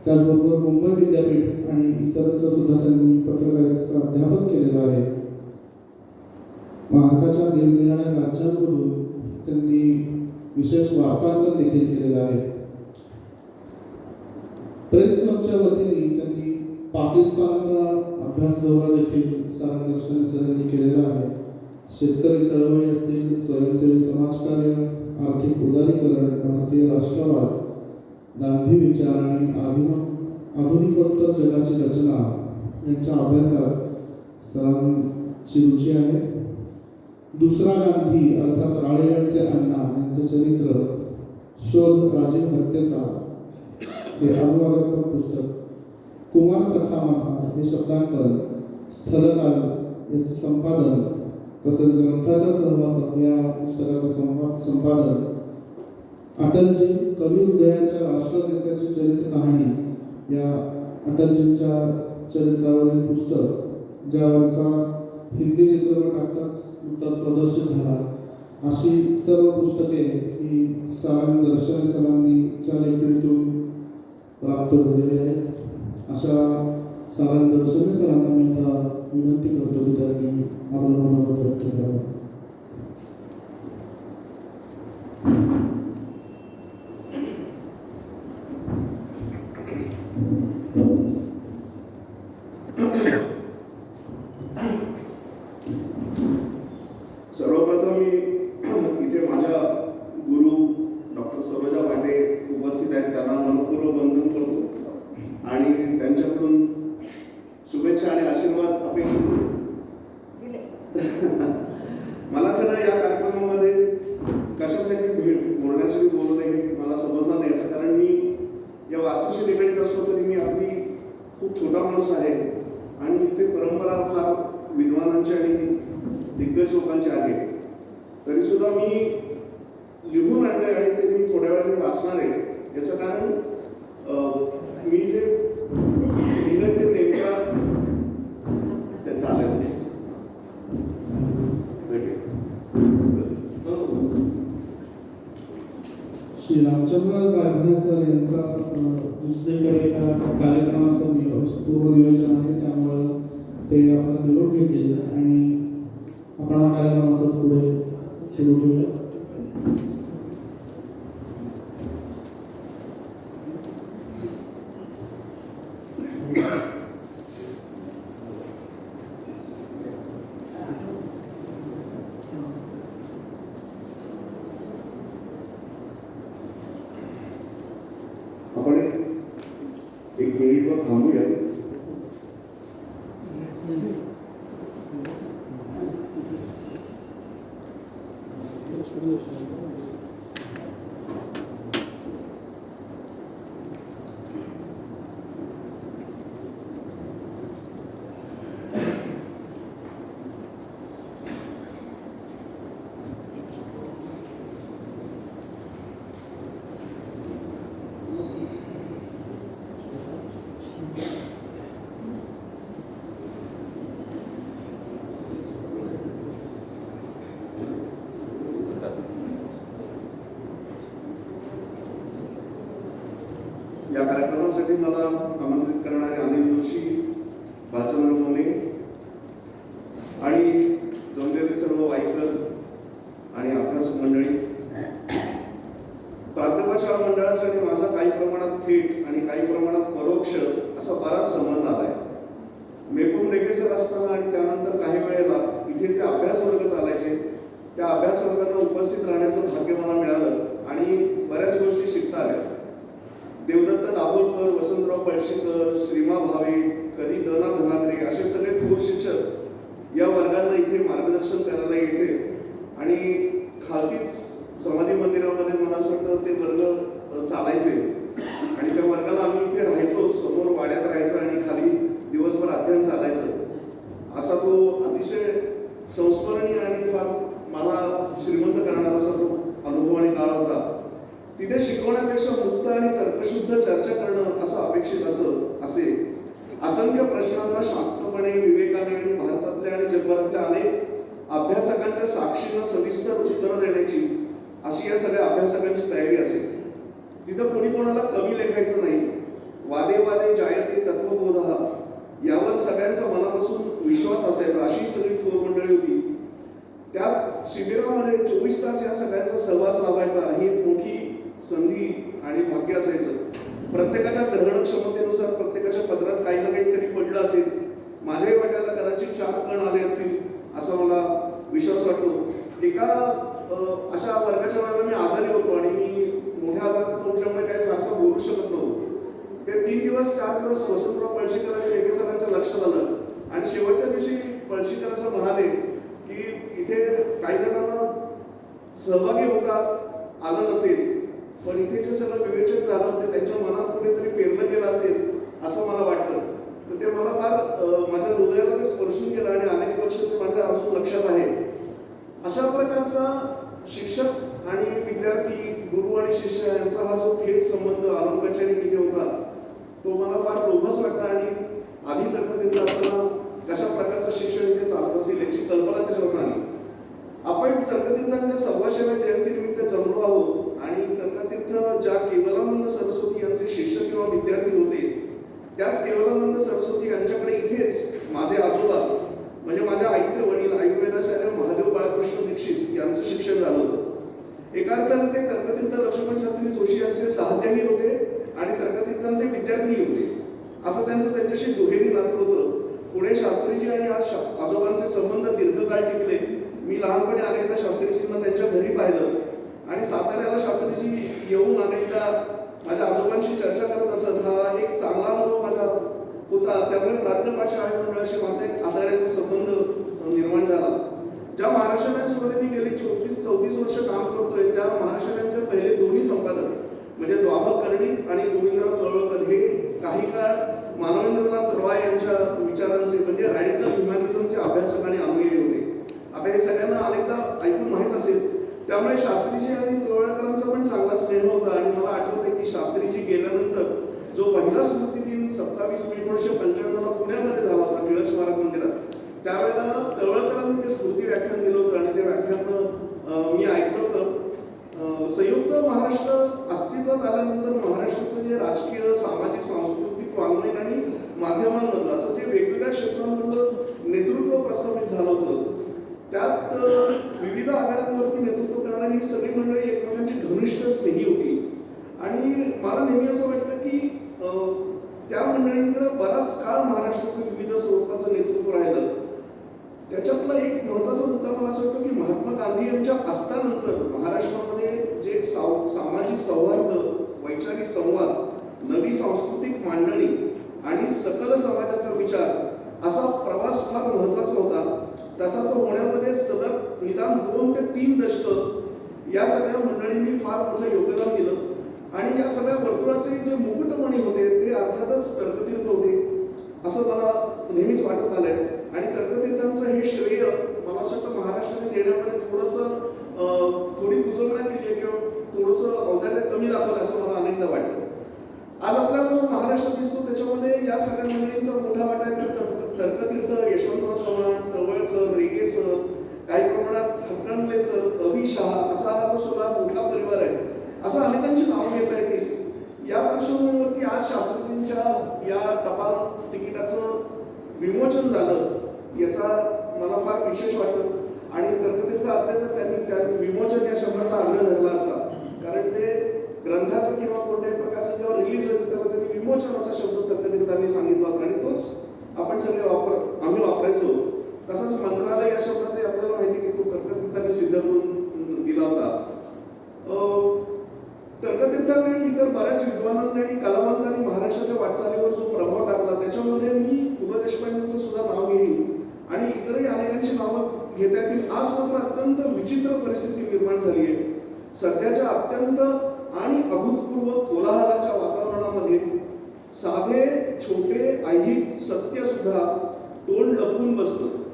त्याचबरोबर मुंबई विद्यापीठ आणि इतरत्र सुद्धा त्यांनी पत्रकारितेचं अध्यापन केलेलं आहे. भारताच्या निरनिराळ्या राज्यांमधून त्यांनी विशेष वार्तांकन देखील केलेलं आहे. प्रेस क्लबच्या वतीने त्यांनी पाकिस्तानचा अभ्यास दौरा देखील सारंग दर्शने सर यांनी केलेला आहे. शेतकरी चळवळी असतील, स्वयंसेवी समाजकार्य, आर्थिक उदारीकरण, भारतीय राष्ट्रवाद, गांधी विचार आणि आधुनिकोत्तर जगाची रचना यांच्या अभ्यासात सरांची रुची आहे. दुसरा गांधी अर्थात राळेगणचे अण्णा यांचे चरित्र, शोध राजीव हत्येचा हे अनुवादात्मक पुस्तक, कुमार सखा माझा हे शब्दांकन, स्थलकाल याचे संपादन, तसेच ग्रंथाच्या सहवासात या पुस्तकाचं संपादन, अटलजी कवी हृदयाच्या राष्ट्रनेत्याची चरित्र कहाणी या अटलजींच्या चरित्रावरील पुस्तक, ज्यावरचा हिंदी चित्रपट नुकताच प्रदर्शित झाला. अशी सर्व पुस्तके ही दर्शन सरांनीच्या लेखणीतून प्राप्त झालेली आहेत. अशा दर्शन सरांना मी आता विनंती करतो की त्यांनी आपलं मनोगत व्यक्त करावं. सर्वप्रथम मी इथे माझ्या गुरु डॉक्टर सरोजा वाटे उपस्थित आहेत, त्यांना मनपूर्वक वंदन करतो आणि त्यांच्याकडून शुभेच्छा आणि आशीर्वाद अपेक्षित करतो. मला खरं या कार्यक्रमामध्ये कशासाठी बोलण्यासाठी बोलत आहे मला समजणार नाही, याचं कारण मी या वास्तूशी निगडीत असलो तरी मी अगदी खूप छोटा माणूस आहे आणि इथे परंपरा फार विद्वानांची आणि दिग्गज लोकांचे आहे. तरी सुद्धा मी लिहून आणले आणि ते मी थोड्या वेळाने वाचणार आहे. याचं कारण मी जे लिहिलं ते नेमका ते चालेल. श्री रामचंद्र जाधव सर यांचा दुसरीकडे एका कार्यक्रमाचं पूर्वनियोजन आहे, त्यामुळं ते आपण निरोप घेतील आणि आपण हा कार्यक्रमाचा पुढे सुरू करूया. आपण एक मिनिटवर थांबूया. या कार्यक्रमासाठी मला आमंत्रित करणारे अनिल जोशी, भालचंद्र मोने आणि जमलेले सर्व वाईकर आणि अभ्यासक मंडळी, प्राध्यापकाच्या मंडळासाठी माझा काही प्रमाणात थेट आणि काही प्रमाणात परोक्ष असा बराच संबंध आलाय. मेकून रेगेसर असताना आणि त्यानंतर काही वेळेला इथे जे अभ्यास वर्ग चालायचे त्या अभ्यास वर्गांना उपस्थित राहण्याचं भाग्य मला मिळालं आणि बऱ्याच गोष्टी शिकता आल्या. देवदत्त दाभोलकर, वसंतराव पळशीकर, श्रीमा भावे, कधी दना धनात्रे असे सगळे थोर शिक्षक या वर्गांना इथे मार्गदर्शन करायला यायचे आणि खालतीच समाधी मंदिरामध्ये मला असं वाटतं ते वर्ग चालायचे आणि त्या वर्गाला आम्ही इथे राहायचो, समोर वाड्यात राहायचं आणि खाली दिवसभर अध्ययन चालायचं. असा तो अतिशय संस्मरणीय आणि फार मला श्रीमंत करणारा असा तो अनुभव आणि काळ होता. तिथे शिकवण्यापेक्षा मुक्त आणि तर्कशुद्ध चर्चा करणं असं अपेक्षित असे असंख्य प्रश्नांना शांतपणे विवेकाने आणि भारतातल्या आणि जगभरातल्या अनेक अभ्यासकांच्या साक्षीनं सविस्तर उत्तरं देण्याची अशी या सगळ्या अभ्यासकांची तयारी असेल. तिथं कोणी कोणाला कमी लेखायचं नाही. वादे वादे जायते तत्वबोध यावर सगळ्यांचा मनापासून विश्वास असायचा अशी सगळी थोर मंडळी होती. त्या शिबिरामध्ये 24 तास या सगळ्यांचा सहवास लावायचा ही एक मोठी संधी आणि भाग्य असायचं. प्रत्येकाच्या ग्रहण क्षमतेनुसार प्रत्येकाच्या पदरात काही ना काहीतरी पडलं असेल. माझ्याही वाट्याला कदाचित 4 कण आले असतील असा मला विश्वास वाटतो. एका अशा वर्गाच्या वेळेला मी आजारी होतो आणि मी मोठ्या आजारात उठल्यामुळे काही फारसा बोलू शकत नव्हतो. ते 3 दिवस 4 दिवस वसंतराव पळशीकर आणि रेगेसरांचं लक्ष झालं आणि शेवटच्या दिवशी पळशीकर असं म्हणाले की इथे काही जणांना सहभागी होता आलं नसेल पण इथे जे सगळं विवेचन झालं होते त्यांच्या मनात कुठेतरी पेरलं गेलं असेल असं मला वाटतं. तर ते मला फार माझ्या हृदयाला ते स्पर्शून गेलं आणि अनेक वर्ष ते माझ्या अजून लक्षात आहे. अशा प्रकारचा शिक्षक आणि विद्यार्थी, गुरु आणि शिष्य यांचा हा जो थेट संबंध आलोकाचारी तिथे होता तो मला फार लोभस वाटला आणि आधी तर्क देत असताना कशा प्रकारचं शिक्षण इथे चालतं होत असेल याची कल्पना त्याच्यावर आली. आपण तर्कतीर्थांच्या 125व्या जयंतीनिमित्त जमलो आहोत आणि तर्कतीर्थ ज्या केवलानंद सरस्वती यांचे शिष्य किंवा विद्यार्थी होते, त्याच केवलानंद सरस्वती यांच्याकडे इथेच माझे आजोबा म्हणजे माझ्या आईचे वडील आयुर्वेदाचार्य महादेव बाळकृष्ण दीक्षित यांचं शिक्षण झालं होतं. एका अर्थाने ते तर्कतीर्थ लक्ष्मण शास्त्री जोशी यांचे साहत्याही होते आणि तर्कतीर्थांचे विद्यार्थीही होते. असं त्यांच्याशी दुहेरी नातं होतं. पुढे शास्त्रीजी आणि आजोबांचे संबंध दीर्घकाळ टिकले. मी लहानपणी अनेकदा शास्त्रीजींना त्यांच्या घरी पाहिलं आणि साताऱ्याला शास्त्रीजी येऊन अनेकदा माझ्या आजोबांशी चर्चा करत असत. हा एक चांगला अनुभव माझा होता. त्यामुळे प्राथमिक शाळेमध्ये माझा एक आधाराचा संबंध निर्माण झाला. ज्या महाराष्ट्र टाइम्समध्ये मी गेली 34-34 वर्ष काम करतोय, त्या महाराष्ट्र टाइम्सचे पहिले दोन्ही संपादक म्हणजे द्वाभक कर्णिक आणि गोविंदराव तळवळकर हे काही काळ मानवेंद्रनाथ रॉय यांच्या विचारांचे म्हणजे रॅडिकल ह्युमॅनिझमचे अभ्यासक आणि अंगेरी होते. आता हे सगळ्यांना अनेकदा ऐकून माहीत असेल. त्यामुळे शास्त्रीजी आणि तळवळकरांचा पण चांगला स्नेह होता आणि मला आठवते की शास्त्रीजी गेल्यानंतर जो पहिला स्मृती दिन 27 मे 1995 पुण्यामध्ये झाला होता टिळक स्मारक मंदिरात, त्यावेळेला तळवळकरांनी ते स्मृती व्याख्यान दिलं होतं आणि ते व्याख्यान मी ऐकलं होतं. संयुक्त महाराष्ट्र अस्तित्वात आल्यानंतर महाराष्ट्राचं जे राजकीय, सामाजिक, सांस्कृतिक, वाङ्मयिक आणि माध्यमांमधलं असं जे वेगवेगळ्या क्षेत्रांमधलं नेतृत्व प्रस्थापित झालं होतं, त्यात विविध आघाड्यांवरती नेतृत्व करणारी ही सगळी मंडळी एकमेकांची घनिष्ठ स्नेही होती. आणि मला नेहमी असं वाटतं की त्या मंडळींकडे बराच काळ महाराष्ट्राचं विविध स्वरूपाचं नेतृत्व राहिलं. त्याच्यातला एक महत्त्वाचा मुद्दा मला असं वाटतं की महात्मा गांधी यांच्या असतानंतर महाराष्ट्रामध्ये जे सामाजिक सौहार्द, वैचारिक संवाद, नवी सांस्कृतिक मांडणी आणि सकल समाजाचा विचार असा प्रवास फार महत्त्वाचा होता. तसा तो होण्यामध्ये सलग निदान 2 ते 3 दशक या सगळ्या मंडळींनी फार मोठं योगदान दिलं. आणि या सगळ्या वर्तुळाचे जे मुकुटमणी होते ते अर्थातच तर्कतीर्थ होते असं मला नेहमीच वाटत आलंय. आणि तर्कतीर्थांचं हे श्रेय मला असं वाटतं महाराष्ट्राने देण्यामध्ये थोडी कुचवण्यात केली किंवा थोडंसं औदार्य कमी दाखवलं असं मला अनेकदा वाटतं. आज आपल्याला जो महाराष्ट्र दिसतो त्याच्यामध्ये या सगळ्या मंडळींचा मोठा वाटा आहे. तर्कतीर्थ, यशवंतराव चव्हाण, तळवळकर, रेगे सर, काही प्रमाणात खटकणले सर, अभि शहा असा हा जो सगळा मोठा परिवार आहे, असं अनेकांची नावं घेता येतील. या पार्श्वभूमीवरती आज शास्त्रीजींच्या या टपाल तिकिटाचं विमोचन झालं याचा मला फार विशेष वाटतं. आणि तर्कतीर्थ असते तर त्यांनी त्या विमोचन या शब्दाचा आग्रह धरला असता, कारण ते ग्रंथाचं किंवा कोणत्याही प्रकारचं जेव्हा रिलीज व्हायचं तेव्हा त्यांनी विमोचन असा शब्द तर्कतीर्थांनी सांगितला होता आणि तोच आपण सगळे आम्ही वापरायचो. तसंच मंत्रालय या शब्दाचे आपल्याला माहिती की तो तर्कतीर्थांनी सिद्ध करून दिला होता. तर्कतीर्थांनी इतर बऱ्याच विद्वानांनी आणि कलावंतांनी महाराष्ट्राच्या वाटचालीवर जो प्रभाव टाकला त्याच्यामध्ये मी पु ल देशपांडेंचं सुद्धा नाव घेईन आणि इतरही अनेकांची नावं घेता येतील. आज मात्र अत्यंत विचित्र परिस्थिती निर्माण झाली आहे. सध्याच्या अत्यंत आणि अभूतपूर्व कोलाहलाच्या वातावरणामध्ये साधे छोटे ऐहिक सत्य सुद्धा तोंड लपवून बसतं.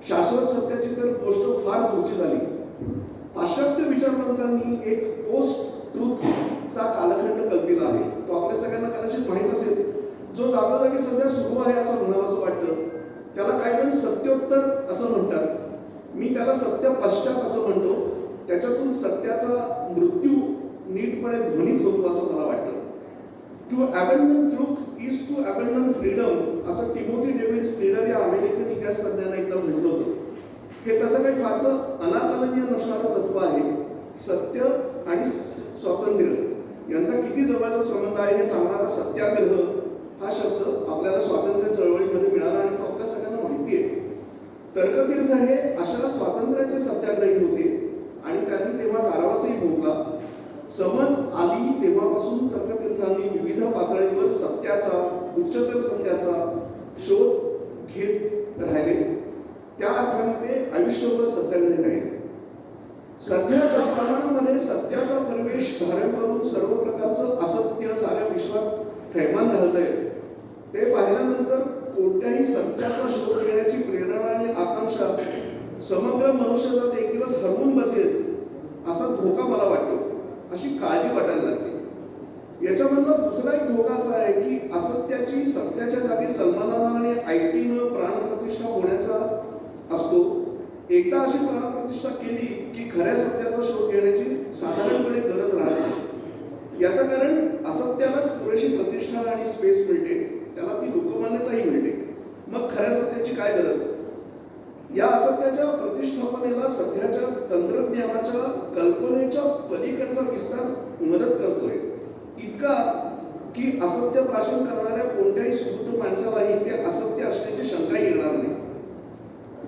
शाश्वत सत्याची तर गोष्ट फार दूरची झाली. पाश्चात्य विचारवंतांनी एक पोस्ट ट्रूथचा कालखंड कल्पिला आहे. तो आपल्या सगळ्यांना कदाचित माहीत असेल, जो जागोजागी सध्या सुरू आहे असं म्हणावं असं वाटतं. त्याला काही जण सत्योत्तर असं म्हणतात. मी त्याला सत्य पश्चात असं म्हणतो. त्याच्यातून सत्याचा मृत्यू नीटपणे ध्वनित होतो असं मला वाटतं. To abandon truth is to abandon freedom असं टिमोथी डेव्हिड स्नीडर या अमेरिकन इतिहास तज्ञांना एकदा म्हटलं होतं. हे तसं काही फारसं अनाकलनीय नसणारं तत्व आहे. सत्य आणि स्वातंत्र्य यांचा किती जवळचा संबंध आहे हे सांगणारा सत्याग्रह हा शब्द आपल्याला स्वातंत्र्य चळवळीमध्ये मिळाला आणि तो आपल्या सगळ्यांना माहिती आहे. तर्कतीर्थ हे अशा स्वातंत्र्याचे सत्याग्रही होते आणि त्यांनी तेव्हा कारावासही भोगला. समज आली तेव्हापासून तर्कतीर्थांनी विविध पातळीवर सत्याचा, उच्चतर सत्याचा शोध घेत राहिले. त्या अर्थाने ते आयुष्यभर सत्याग्रही राहिले. सध्या ज्या प्रमाणामध्ये सत्याचा परिवेश धारण करून सर्व प्रकारचं असत्य साऱ्या विश्वात थैमान घालतंय ते पाहिल्यानंतर कोणत्याही सत्याचा शोध घेण्याची प्रेरणा आणि आकांक्षा समग्र मनुष्यजात एक दिवस हरवून बसेल असा धोका मला वाटतो. अशी काळजी वाटायला लागते. याच्यामधला दुसरा एक धोका असा आहे की असत्याची सत्याच्या जागी सन्मानानं आणि ऐटीनं प्राणप्रतिष्ठा होण्याचा एकदा अशी प्राणप्रतिष्ठा केली की खऱ्या सत्याचा शोध घेण्याची साधारणपणे गरज राहत नाही. याचं कारण असत्यालाच पुरेशी प्रतिष्ठा आणि स्पेस मिळते, त्याला ती लोकमान्यताही मिळते. मग खऱ्या सत्याची काय गरज? या असत्याच्या प्रतिष्ठापनेला सध्याच्या तंत्रज्ञानाच्या कल्पनेच्या पलीकडचा विस्तार मदत करतोय, इतका की असत्य प्राशन करणाऱ्या कोणत्याही सुबुद्ध माणसालाही ते असत्य असण्याची शंका येणार नाही.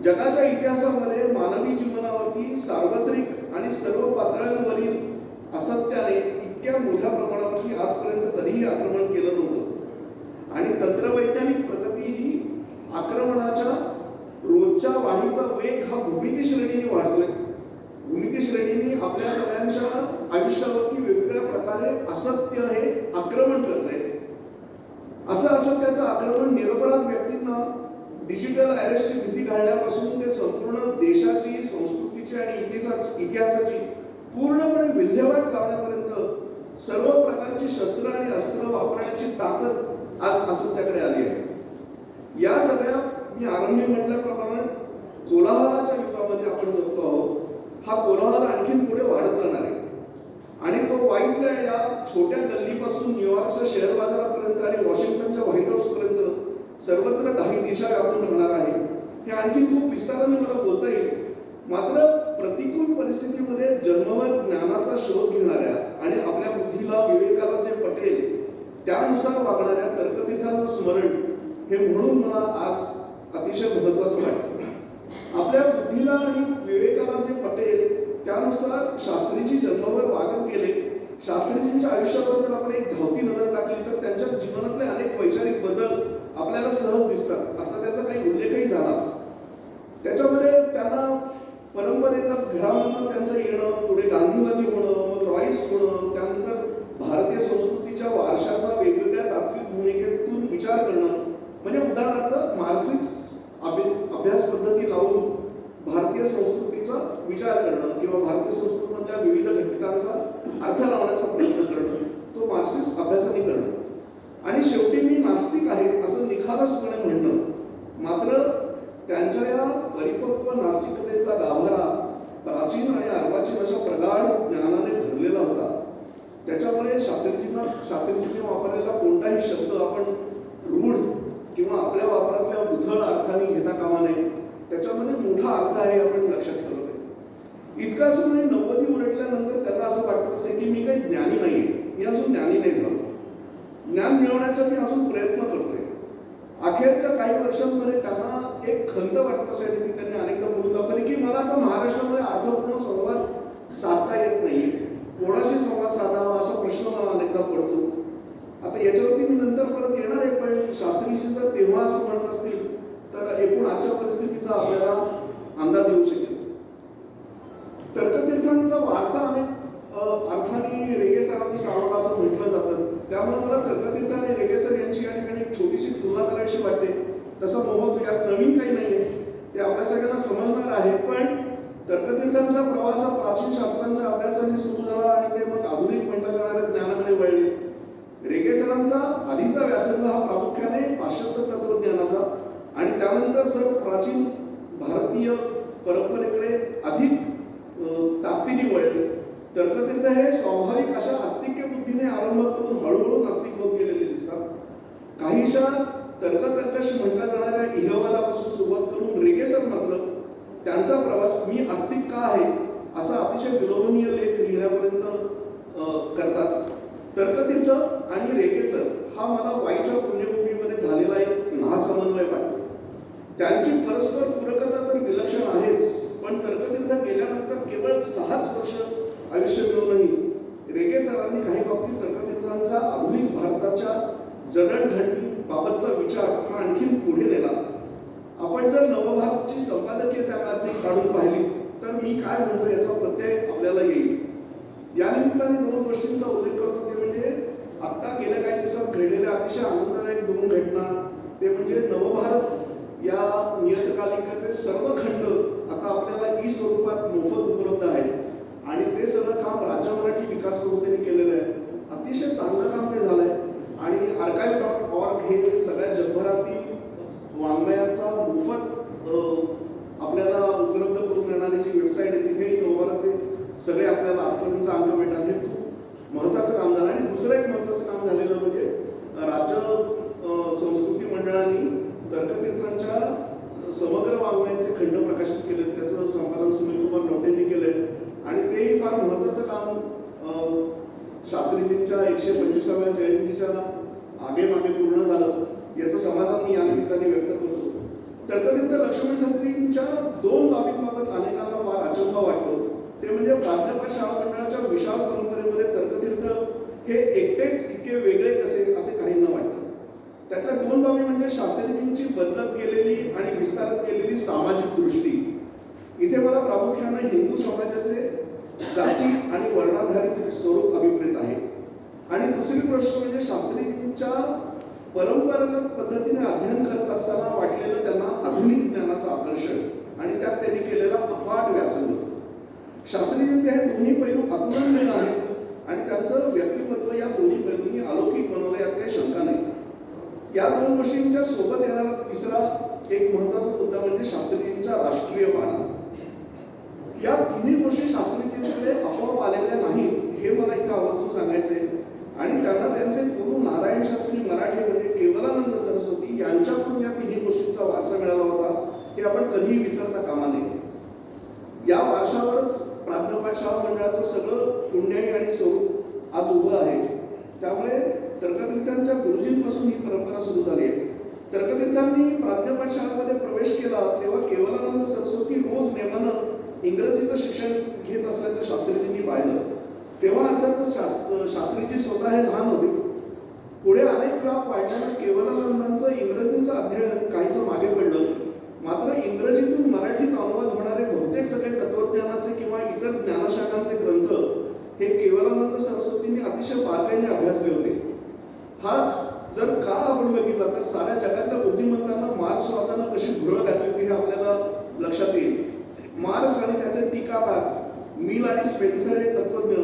जगाच्या इतिहासामध्ये मानवी जीवनावरती सार्वत्रिक आणि सर्व पातळ्यांवरील असत्याने इतक्या मोठ्या प्रमाणावरती आजपर्यंत कधीही आक्रमण केलं नव्हतं. आणि तंत्रवैज्ञानिक प्रगती ही आक्रमणाच्या रोजच्या वाढीचा वेग हा भूमिती श्रेणीने वाढतोय. भूमिती श्रेणीने आपल्या सगळ्यांच्या आयुष्यावरती वेगवेगळ्या प्रकारे असत्य हे आक्रमण करतंय. असं असत्याचं आक्रमण निरपराध व्यक्तींना डिजिटल अरेस्टची भीती घालण्यापासून ते संपूर्ण देशाची, संस्कृतीची आणि इतिहासाची पूर्णपणे विल्हेवाट लावण्यापर्यंत सर्व प्रकारची शस्त्र आणि अस्त्र वापरण्याची ताकद आज असत्याकडे आली आहे. या सगळ्या मी आरंभी म्हटल्याप्रमाणे कोलाहलाच्या युगामध्ये आपण जगतो आहोत. हा कोलाहल आणखीन पुढे वाढत जाणार आहे आणि तो वाईटल्या या छोट्या गल्लीपासून न्यूयॉर्कच्या शेअर बाजारापर्यंत आणि वॉशिंग्टनच्या व्हाईट हाऊसपर्यंत सर्वत्र काही दिशा व्यापून राहणार आहे. हे आणखीन खूप विस्ताराने मला बोलता येईल. मात्र प्रतिकूल परिस्थितीमध्ये जन्मवत ज्ञानाचा शोध घेणाऱ्या आणि आपल्या बुद्धीला, विवेकाला जे पटेल त्यानुसार वागणाऱ्या तर्कनिष्ठांचं स्मरण हे म्हणून मला आज अतिशय महत्वाचं वाटतं. आपल्या बुद्धीला आणि विवेकाला जे पटेल त्यानुसार शास्त्रीजी जन्मावर वागत गेले. शास्त्रीजींच्या आयुष्यावर जर आपण एक धावती नजर टाकली तर त्यांच्या जीवनातले अनेक वैचारिक बदल आपल्याला सहज दिसतात. आता त्याचा काही उल्लेखही झाला. त्याच्यामध्ये त्यांना परंपरेत घरामधून त्यांचं येणं, पुढे गांधीवादी होणं, मग रॉईस होणं, त्यानंतर भारतीय संस्कृतीच्या वारशाचा वेगवेगळ्या तात्विक भूमिकेतून विचार करणं, म्हणजे उदाहरणार्थ मार्क्सिस्ट अभ्यास पद्धती लावून भारतीय संस्कृतीचा विचार करणं किंवा भारतीय संस्कृतीमधल्या विविध घटकांचा अर्थ लावण्याचा प्रयत्न करणं, तो मार्क्सिस्ट अभ्यासाने करणं. आणि शेवटी मी नास्तिक आहे असं निखालसपणे म्हणणं. मात्र त्यांच्या या परिपक्व नास्तिकतेचा गाभारा प्राचीन आणि अर्वाचीन अशा प्रगाढ ज्ञानाने भरलेला होता. त्याच्यामुळे शास्त्रीजींनी वापरलेला कोणताही शब्द आपण रूढ किंवा आपल्या वापरातल्या उथळ अर्थाने घेता कामा नये. त्याच्यामध्ये मोठा अर्थ आहे आपण लक्षात ठेवलं पाहिजे. इतकं असं म्हणजे 90 उलटल्यानंतर त्यांना असं वाटत असे की मी काही ज्ञानी नाहीये, मी अजून ज्ञानी नाही झालो, ज्ञान मिळवण्याचा मी अजून प्रयत्न करतोय. अखेरच्या काही वर्षांमध्ये त्यांना एक खंत वाटत असायची की त्यांनी अनेकदा बोलून दाखवली की मला आता महाराष्ट्रामध्ये अर्थपूर्ण संवाद साधता येत नाहीये, कोणाशी संवाद साधावा असा प्रश्न मला अनेकदा पडतो. आता याच्यावरती मी नंतर परत येणार आहे, पण शास्त्रीजी जर तेव्हा असं म्हणत असतील तर एकूण आजच्या परिस्थितीचा आपल्याला अंदाज येऊ शकेल. तर्कतीर्थांचा वारसा अनेक अर्थाने रेगे सरांनी चालवला असं म्हटलं जातं. त्यामुळे मला तर्कतीर्थ आणि रेगे सर यांची या ठिकाणी एक छोटीशी तुलना करायची वाटते. तसं मोहक यात नवीन काही नाहीये, ते आपल्या सगळ्यांना समजणार आहे. पण तर्कतीर्थांचा प्रवास हा प्राचीन शास्त्रांच्या अभ्यासाने सुरू झाला आणि ते मग आधुनिक म्हटलं जाणाऱ्या ज्ञानाकडे वळले. रेगे सरांचा आधीचा व्यासंग हा प्रामुख्याने पाश्चात्य तत्वज्ञानाचा आणि त्यानंतर सर्व प्राचीन भारतीय परंपरेकडे अधिक ताकदीने वळले. तर्कतीर्थ हे स्वाभाविक अशा आस्तिक्य बुद्धीने आरंभ करून हळूहळू नास्तिक होत गेलेले दिसतात. काहीशा तर्कशी म्हटल्या जाणाऱ्या इहवादापासून सुरुवात करून रेगे सर मात्र त्यांचा प्रवास मी आस्तिक का आहे असा अतिशय विलोभनीय लेख लिहिण्यापर्यंत करतात. तर्कतीर्थ आणि रेगे सर हा मला वाईच्या पुण्यभूमीमध्ये झालेला एक महासमन्वय वाटतो. त्यांची परस्पर पूरकता तर विलक्षण आहेच, पण तर्कतीर्थ गेल्यानंतर केवळ 6च वर्ष आयुष्य मिळवूनही रेगे सरांनी काही बाबतीत तर्कतीर्थांचा आधुनिक भारताच्या जडणघडणी बाबतचा विचार हा आणखीन पुढे नेला. आपण जर नवभारतची संपादकीय त्या काळात काढून पाहिली तर मी काय म्हणतो याचा प्रत्यय आपल्याला येईल. या निमित्ताने 2 गोष्टींचा उल्लेख करतो, ते म्हणजे आता गेल्या काही दिवसात घडलेल्या अतिशय आनंददायक 2 घटना. ते म्हणजे नवभारत या नियतकालिकाचे सर्व खंड आता आपल्याला ई स्वरूपात मोफत उपलब्ध आहेत आणि ते सगळं काम राज्य मराठी विकास संस्थेने केलेलं आहे. अतिशय चांगलं काम ते झालंय आणि archive.org हे सगळ्या जगभरातील वाङ्मयाचा मोफत आपल्याला उपलब्ध करून माहितीचा अंक मिळतात, हे खूप महत्त्वाचं काम झालं. आणि दुसरं एक महत्त्वाचं काम झालेलं म्हणजे राज्य संस्कृती मंडळाने तर्कतीर्थांच्या समग्र वाङ्मयाचे खंड प्रकाशित केले, त्याचं संपादन सुनीलकुमार नवतेंनी केलंय. आणि तेही फार महत्त्वाचं काम शास्त्रीजींच्या 125व्या जयंतीच्या आगेमागे पूर्ण झालं, याचं समाधान मी या निमित्ताने व्यक्त करतो. तर्कतीर्थ लक्ष्मण शास्त्रींच्या 2 बाबींबाबत अनेकांना फार अचंब वाटतो. ते म्हणजे प्राज्ञपाठ शाळा मंडळाच्या विशाल परंपरेमध्ये तर्कतीर्थ हे एकटेच इतके वेगळे कसे असे काहींना वाटतं. त्यातल्या 2 बाबी म्हणजे शास्त्रीजींची बदलत गेलेली आणि विस्तारत केलेली सामाजिक दृष्टी. इथे मला प्रामुख्याने हिंदू समाजाचे जाती आणि वर्णाधारित स्वरूप अभिप्रेत आहे. आणि दुसरी गोष्ट म्हणजे शास्त्रीजींच्या परंपरागत पद्धतीने अध्ययन करत असताना वाटलेलं त्यांना आधुनिक ज्ञानाचं आकर्षण आणि त्यात त्यांनी केलेला अफाट व्यासंग. शास्त्रीजींचे हे दोन्ही पैलू अतुलनीय आहेत आणि त्यांचं व्यक्तिमत्व या दोन्ही पैलूंनी अलौकिक बनवलं, यात काही शंका नाही. या 2 गोष्टींच्या सोबत येणारा तिसरा एक महत्त्वाचा मुद्दा म्हणजे शास्त्रीजींचा राष्ट्रीय बाणा. या तिन्ही गोष्टी शास्त्रीजींकडे आपोआप आलेल्या नाहीत, हे मला इथं आवर्जून सांगायचे. आणि त्यांना त्यांचे गुरु नारायण शास्त्री मराठेमध्ये केवलानंद सरस्वती यांच्याकडून या तिन्ही गोष्टींचा वारसा मिळाला होता, हे आपण कधीही विसरता कामा नये. या वारशावरच प्राज्ञपाठ शाळा मंडळाचं सगळं पुण्याई आणि स्वरूप आज उभं आहे. त्यामुळे तर्कतीर्थांच्या गुरुजींपासून ही परंपरा सुरू झाली आहे. तर्कतीर्थांनी प्राज्ञपाठ शाळेमध्ये प्रवेश केला तेव्हा केवलानंद सरस्वती रोज नेमानं इंग्रजीचं शिक्षण घेत असल्याचं शास्त्रीजींनी पाहिलं. तेव्हा अर्थातच शास्त्रीजी स्वतः हे लहान होते. पुढे अनेक वेळा वाढल्यानं केवलानंदांचं इंग्रजीचं अध्ययन काहीसं मागे पडलं. मात्र इंग्रजीतून मराठीत अनुवाद होणारे बहुतेक सगळे तत्वज्ञानाचे किंवा इतर ज्ञानशाखांचे ग्रंथ हे केवलानंद सरस्वतींनी अतिशय बारकाईने अभ्यासले होते. हा जर का आपण बघितला तर साऱ्या जगातल्या बुद्धिमत्तांना मार्क्सवादानं कशी भुरळ घातली होती हे आपल्याला लक्षात येईल. मार्क्स आणि त्याचे टीकाकार मिल आणि स्पेन्सर हे तत्वज्ञ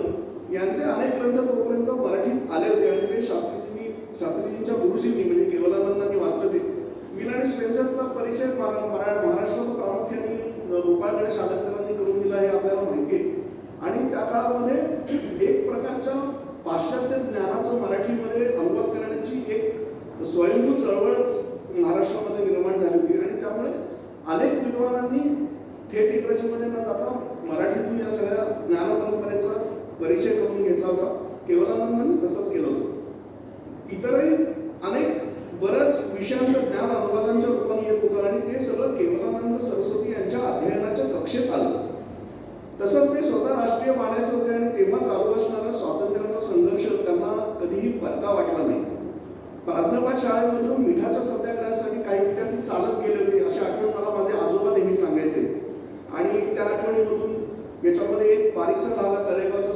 यांचे अनेक ग्रंथ तोपर्यंत मराठीत आले होते आणि ते शास्त्रीजींच्या गुरुजींनी म्हणजे केवलानंदांनी वाचले होते. मिल आणि स्पेन्सरचा परिचय महाराष्ट्रात प्रामुख्याने गोपाळ गणेश आगरकरांनी करून दिला हे आपल्याला माहिती आहे. आणि त्या काळामध्ये एक प्रकारच्या पाश्चात्य ज्ञानाचं मराठीमध्ये अनुवाद करण्याची एक स्वयंभू चळवळच महाराष्ट्रामध्ये निर्माण झाली होती. आणि त्यामुळे अनेक विद्वानांनी थेट इंग्रजीमध्ये न जाता मराठीतून या सगळ्या ज्ञान परंपरेचा परिचय करून घेतला होता. केवलानंदांनी तसंच केलं होतं. इतरही अनेक बऱ्याच विषयांचं ज्ञान अनुवादांच्या रूपाने येत होतं आणि ते सगळं केवलानंद सरस्वती यांच्या अध्ययनाच्या कक्षेत आलं. तसंच ते स्वतः राष्ट्रीय मानायचे होते आणि तेव्हा चालू असणारा स्वातंत्र्याचा संघर्ष त्यांना कधीही परका वाटला नाही. प्राज्ञपाठ शाळेमधून मिठाच्या सत्याग्रहासाठी काही विद्यार्थी चालत गेले होते अशी आठवण मला माझे आजोबा नेहमी सांगायचे. आणि त्या आठवणीमधून याच्यामध्ये एक बारीकसा झाला तळेगावचा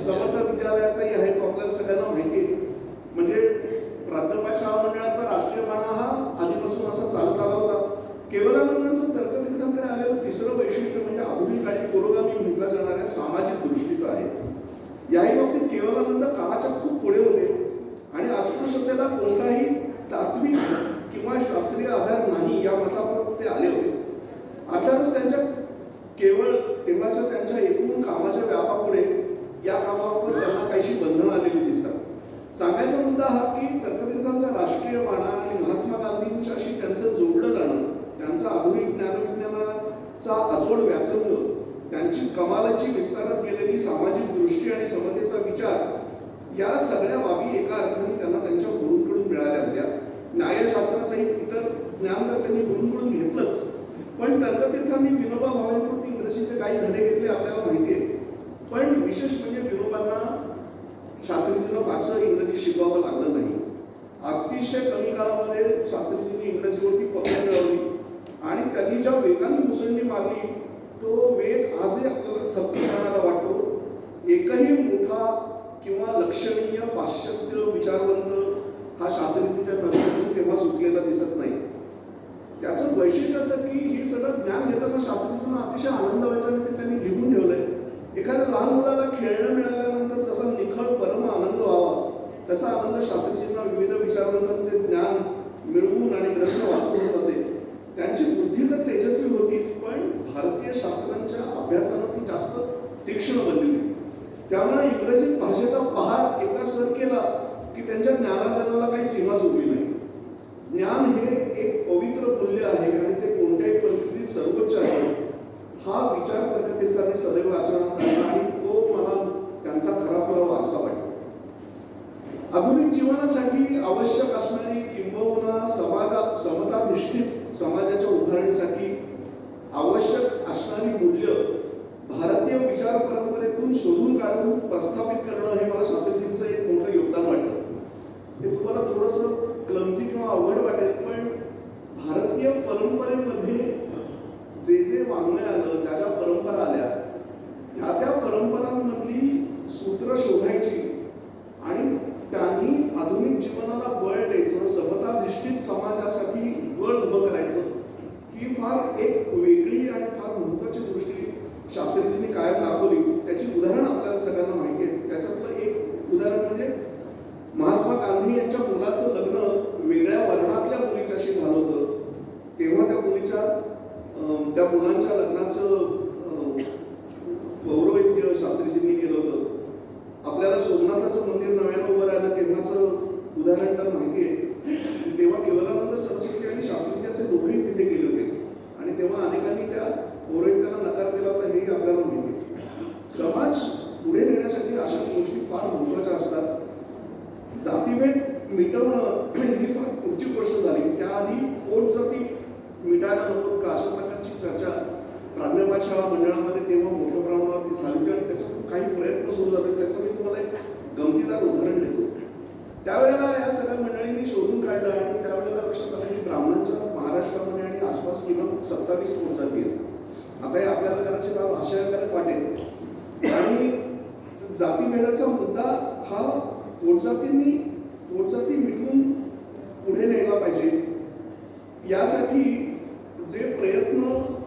समर्थ विद्यालयाचाही आहे, तो आपल्याला सगळ्यांना माहिती आहे. म्हणजे प्राज्ञपाठ शाळा मंडळाचा राष्ट्रीय बाणा हा आधीपासून असा चालत आला होता. केवलानंदांचं तर्कतीर्थांकडे आलेलं तिसरं वैशिष्ट्य म्हणजे आधुनिक आणि पुरोगामी म्हटल्या जाणाऱ्या सामाजिक दृष्टीचं आहे. याही बाबतीत केवलानंद काळाच्या खूप पुढे होते आणि अस्पृश्यतेला कोणताही तात्विक किंवा शास्त्रीय आधार नाही या मतावर ते आले होते. अर्थातच त्यांच्या केवळ तेव्हाच्या त्यांच्या एकूण कामाच्या व्यापापुढे या कामावर त्यांना काहीशी बंधनं आलेली दिसतात. सांगायचा मुद्दा हा की तर्कतीर्थांचा राष्ट्रीय बाणा आणि महात्मा गांधींच्याशी त्यांचं जोडलं जाणं, त्यांचा आधुनिक ज्ञानविज्ञानाचा अजोड व्यासंग, त्यांची कमालाची विस्तारात गेलेली सामाजिक दृष्टी आणि समतेचा विचार या सगळ्या बाबी एका अर्थाने त्यांना त्यांच्या गुरूंकडून मिळाल्या होत्या. न्यायशास्त्रासहित इतर ज्ञान तर त्यांनी गुरूंकडून घेतलंच, पण तर्कतीर्थांनी विनोबा भावेंकडून इंग्रजीचे काही धडे घेतले आपल्याला माहिती आहे. पण विशेष म्हणजे विनोबांना शास्त्रीजींना फारसं इंग्रजी शिकवावं लागलं नाही. अतिशय कमी काळामध्ये शास्त्रीजींनी इंग्रजीवरती पकड मिळवली आणि त्यांनी ज्या वेगाने मुसंडी मारली तो वेग आजही आपल्याला थक्क करणारा वाटतो. एकही मोठा किंवा लक्षणीय पाश्चात्य विचारवंत हा शास्त्रीजींच्या नजरेतून तेव्हा सुटलेला दिसत नाही. त्याचं वैशिष्ट्य असं की हे सगळं ज्ञान घेताना शास्त्रीजींना अतिशय आनंद व्हायचा आणि ते त्यांनी लिहून ठेवलंय. एखाद्या लहान मुलाला खेळणं मिळाल्यानंतर जसा निखळ परम आनंद व्हावा तसा आनंद शास्त्रीजींना विविध विचारवंतांचे ज्ञान मिळवून आणि ग्रंथ वाचून होत असे. त्यांची बुद्धी तर तेजस्वी होतीच, पण भारतीय शास्त्रांच्या अभ्यासानं ती जास्त तीक्ष्ण बनली होती. त्यामुळे इंग्रजी भाषेचा पहार एकदा सर केला की त्यांच्या ज्ञानार्जनाला काही सीमाच उरली नाही. ज्ञान हे एक पवित्र मूल्य आहे आणि ते कोणत्याही परिस्थितीत सर्वोच्च आहे हा विचार तर्कतीर्थांनी सदैव आचरणात आणला आणि तो मला त्यांचा खरा खुरा वारसा वाटतो. आधुनिक जीवनासाठी आवश्यक असणारी किंबहुना समतानिष्ठित समाजाच्या उभारणीसाठी आवश्यक असणारी मूल्य भारतीय विचार परंपरेतून शोधून काढून प्रस्थापित करणं हे मला शास्त्रीजींचं एक मोठं योगदान वाटतं. हे तुम्हाला थोडंसं क्लमसी किंवा अवघड वाटेल, पण भारतीय परंपरेमध्ये जे जे वाङ्मय आलं, ज्या ज्या परंपरा आल्या, त्या परंपरांमधली सूत्र शोधायची आणि त्यांनी आधुनिक जीवनाला बळ द्यायचं, समताधिष्ठित समाजासाठी बळ उभं करायचं, ही फार एक वेगळी आणि फार महत्त्वाची गोष्टी शास्त्रीजींनी कायम दाखवली. त्याची उदाहरण आपल्याला सगळ्यांना माहिती आहे. त्याच्यातलं एक उदाहरण म्हणजे महात्मा गांधी यांच्या मुलाचं लग्न वेगळ्या वर्णातल्या मुलीच्याशी झालं होतं. तेव्हा त्या मुलांच्या लग्नाचं पौरोहित्य शास्त्रीजींनी केलं होतं. आपल्याला सोमनाथाचं मंदिर नव्यानं उभं राहिलं तेव्हाचं उदाहरण तर माहिती आहे. तेव्हा केवलानंद सरस्वती आणि शास्त्रीजी असे दोघेही तिथे गेले होते आणि तेव्हा अनेकांनी त्या पौरोहित्याला नकार दिला होता हेही आपल्याला माहिती आहे. समाज पुढे नेण्यासाठी अशा गोष्टी फार महत्त्वाच्या असतात. जातीभेद मिटवणं ही फार पुढची गोष्ट झाली. त्याआधी पोट जाती मिटायला नको का अशा प्रकारची चर्चा प्राज्ञपाठ शाळा मंडळामध्ये तेव्हा मोठ्या प्रमाणावरती झाली आणि त्याच्यातून काही प्रयत्न सुरू झाले. त्याचं मी तुम्हाला एक गमतीदार उदाहरण देतो. त्यावेळेला या सगळ्या मंडळींनी शोधून काढलं आणि त्यावेळेला लक्षात आलं की ब्राह्मणांच्या महाराष्ट्रामध्ये आणि आसपास किमान 27 पोट जाती आहेत. आता हे आपल्याला कदाचित आश्चर्यकारक वाटेल आणि जातीभेदाचा मुद्दा हा पोटजाती मिटवून पुढे न्यायला पाहिजे. यासाठी जे प्रयत्न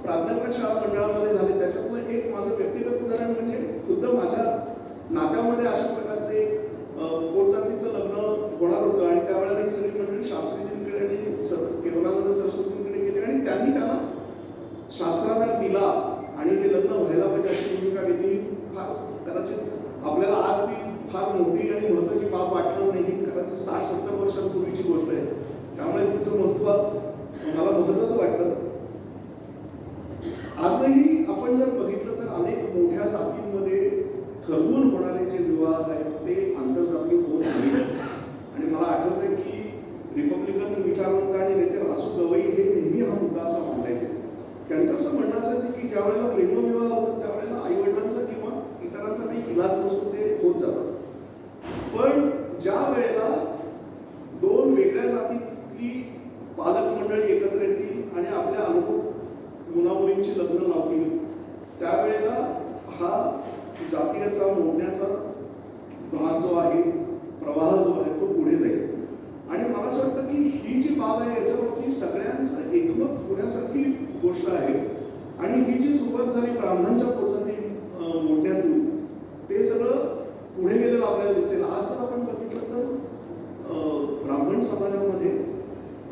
प्राज्ञपाठ शाळा मंडळामध्ये झाले त्याच्यातलं एक माझं व्यक्तिगत उदाहरण म्हणजे खुद्द माझ्या नात्यामध्ये अशा प्रकारचे पोटजातीचं लग्न होणार होतं आणि त्यावेळेला ही सगळी मंडळी शास्त्रीजींकडे आणि केवलानंद सरस्वतींकडे गेली आणि त्यांनी त्याला शास्त्राधार दिला आणि हे लग्न व्हायला पाहिजे अशी भूमिका घेतली. फार कदाचित आपल्याला आज ती फार मोठी आणि महत्त्वाची बाब वाटणार नाही. कदाचित 60-70 वर्षांपूर्वीची गोष्ट आहे. त्यामुळे तिचं महत्त्व मला महत्त्वाचं वाटतं. आजही आपण जर बघितलं तर अनेक मोठ्या जातींमध्ये ठरवून होणारे जे विवाह आहेत ते आंतरजातीय होत आहेत. आणि मला आठवतं की रिपब्लिकन विचारवंत आणि नेते रासू गवई हे नेहमी हा मुद्दा असा मांडायचे. त्यांचं असं म्हणणं असायचं की ज्या वेळेला प्रेमविवाह होतात त्यावेळेला आईवडिलांचा किंवा इतरांचा काही इलाज नसतो, ते होत जातात. पण ज्या वेळेला दोन वेगळ्या जातीतली पालक मंडळी एकत्र येतील आणि आपल्या अनुकूल मुलामुलींची लग्न लावतील त्यावेळेला हा जातीयता मोडण्याचा भाग जो आहे, प्रवाह जो आहे तो पुढे जाईल. आणि मला असं वाटतं की ही जी बाब आहे याच्यावरती सगळ्यांचं एकमत होण्यासारखी गोष्ट आहे. आणि ही जी सुरुवात झाली ब्राह्मणांच्या पोटातील मोडण्यातून ते सगळं पुढे गेलेलं आपल्याला दिसेल. आज जर आपण बघितलं तर ब्राह्मण समाजामध्ये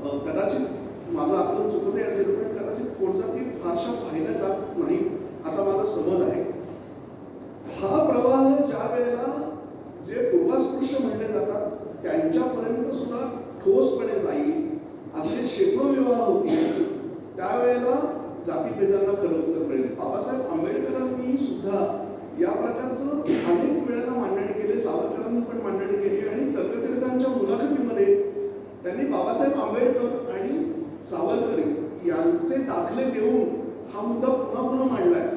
कदाचित माझं आकलन चुकतही असेल पण कदाचित पोटजाती फारशा पाहिल्या जात नाही असा माझा समज आहे. हा प्रवाह ज्या वेळेला जे पूर्वास्पृश्य म्हणले जातात त्यांच्यापर्यंत सुद्धा ठोसपणे जाईल असे शेकडो विवाह होतील त्यावेळेला जातीभेदांना खरं उत्तर मिळेल. बाबासाहेब आंबेडकरांनी सुद्धा या प्रकारचं अनेक वेळेला मांडणी केली, सावरकरांनी पण मांडणी केली आणि तर्कतीर्थांच्या मुलाखतीमध्ये त्यांनी बाबासाहेब आंबेडकर आणि सावरकर यांचे दाखले देऊन हा मुद्दा पुन्हा पुन्हा मांडलाय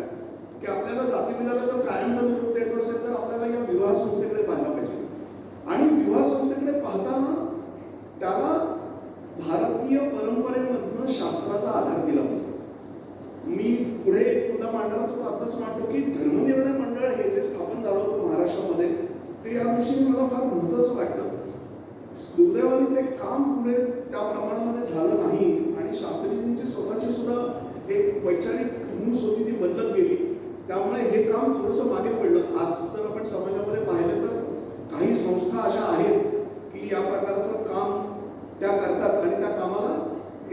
की आपल्याला जातीभेदाला जर कायमचा निरोप द्यायचा असेल तर आपल्याला या विवाह संस्थेकडे पाहायला पाहिजे. आणि विवाह संस्थेकडे पाहताना त्याला भारतीय परंपरेमधनं शास्त्राचा आधार दिला पाहिजे. मी पुढे एक मुद्दा मांडणार तो आताच मांडतो की धर्मनिर्णय मंडळ हे जे स्थापन झालं होतं महाराष्ट्रामध्ये ते या दिवशी मला फार महत्त्वाचं वाटतं. दुर्दैवाने ते काम पुढे त्या प्रमाणामध्ये झालं नाही आणि शास्त्रीजींची स्वतःची सुद्धा एक वैचारिक मूस होती ती बदलत गेली. त्यामुळे हे काम थोडंसं मागे पडलं. आज जर आपण समाजामध्ये पाहिलं तर काही संस्था अशा आहेत की या प्रकारचं काम त्या करतात आणि त्या कामाला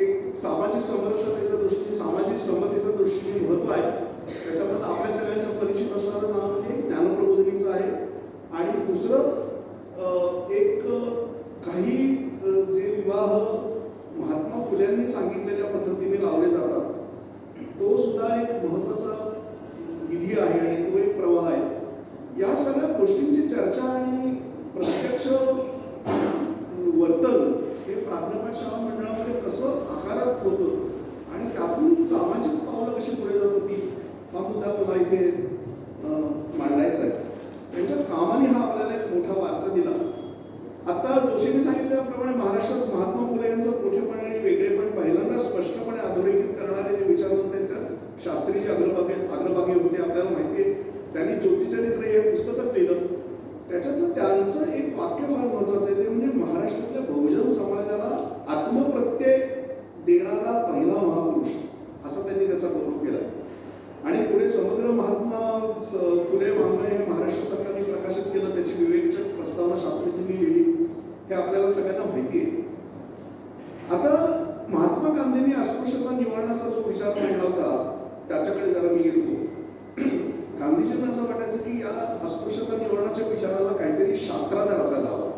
एक सामाजिक समरसतेच्या दृष्टीने, सामाजिक समतेच्या दृष्टीने महत्त्व आहे. त्याच्यामध्ये आपल्या सगळ्यांच्या परिचित असणारं नाव म्हणजे ज्ञानप्रबोधिनीचं आहे. आणि दुसरं एक काही जे विवाह महात्मा फुल्यांनी सांगितलेल्या पद्धतीने लावले जातात, तो सुद्धा एक महत्त्वाचा विधी आहे आणि तो एक प्रवाह आहे. या सगळ्या गोष्टींची चर्चा आणि प्रत्यक्ष वर्तन हे प्राथमिक शाळा मंडळामध्ये कसं आकारात होतं आणि त्यातून सामाजिक पावलं कशी पुढे जात होती, हा मुद्दा मला इथे मांडायचा आहे. त्यांच्या कामाने हा आपल्याला एक मोठा वारसा दिला. आता जोशींनी सांगितल्याप्रमाणे महाराष्ट्रात महात्मा फुले यांचं मोठेपण आणि वेगळेपण पहिल्यांदा स्पष्टपणे अधोरेखित करणारे जे विचारवंत आहेत त्यात शास्त्रीजी अग्रभागी होते. आपल्याला माहिती आहे त्यांनी ज्योतिचरित्र हे पुस्तकच लिहिलं. त्याच्यातलं त्यांचं एक वाक्य फार महत्वाचं आहे, ते म्हणजे महाराष्ट्रातल्या बहुजन समाजाला आत्मप्रत्यय देणारा पहिला महापुरुष, असा त्यांनी त्याचा गौरव केला. आणि पुढे समग्र महात्मा फुले वाङ्मय हे महाराष्ट्र सरकारने प्रकाशित केलं, त्याची विवेकचक प्रस्तावना शास्त्रीजींनी लिहिली, हे आपल्याला सगळ्यांना माहिती आहे. आता महात्मा गांधींनी अस्पृश्यता निवारणाचा जो विचार मांडला होता त्याच्याकडे जरा मी येतो. गांधीजींना असं वाटायचं की या अस्पृश्यता निवारणाच्या विचाराला काहीतरी शास्त्राधार असायला हवा.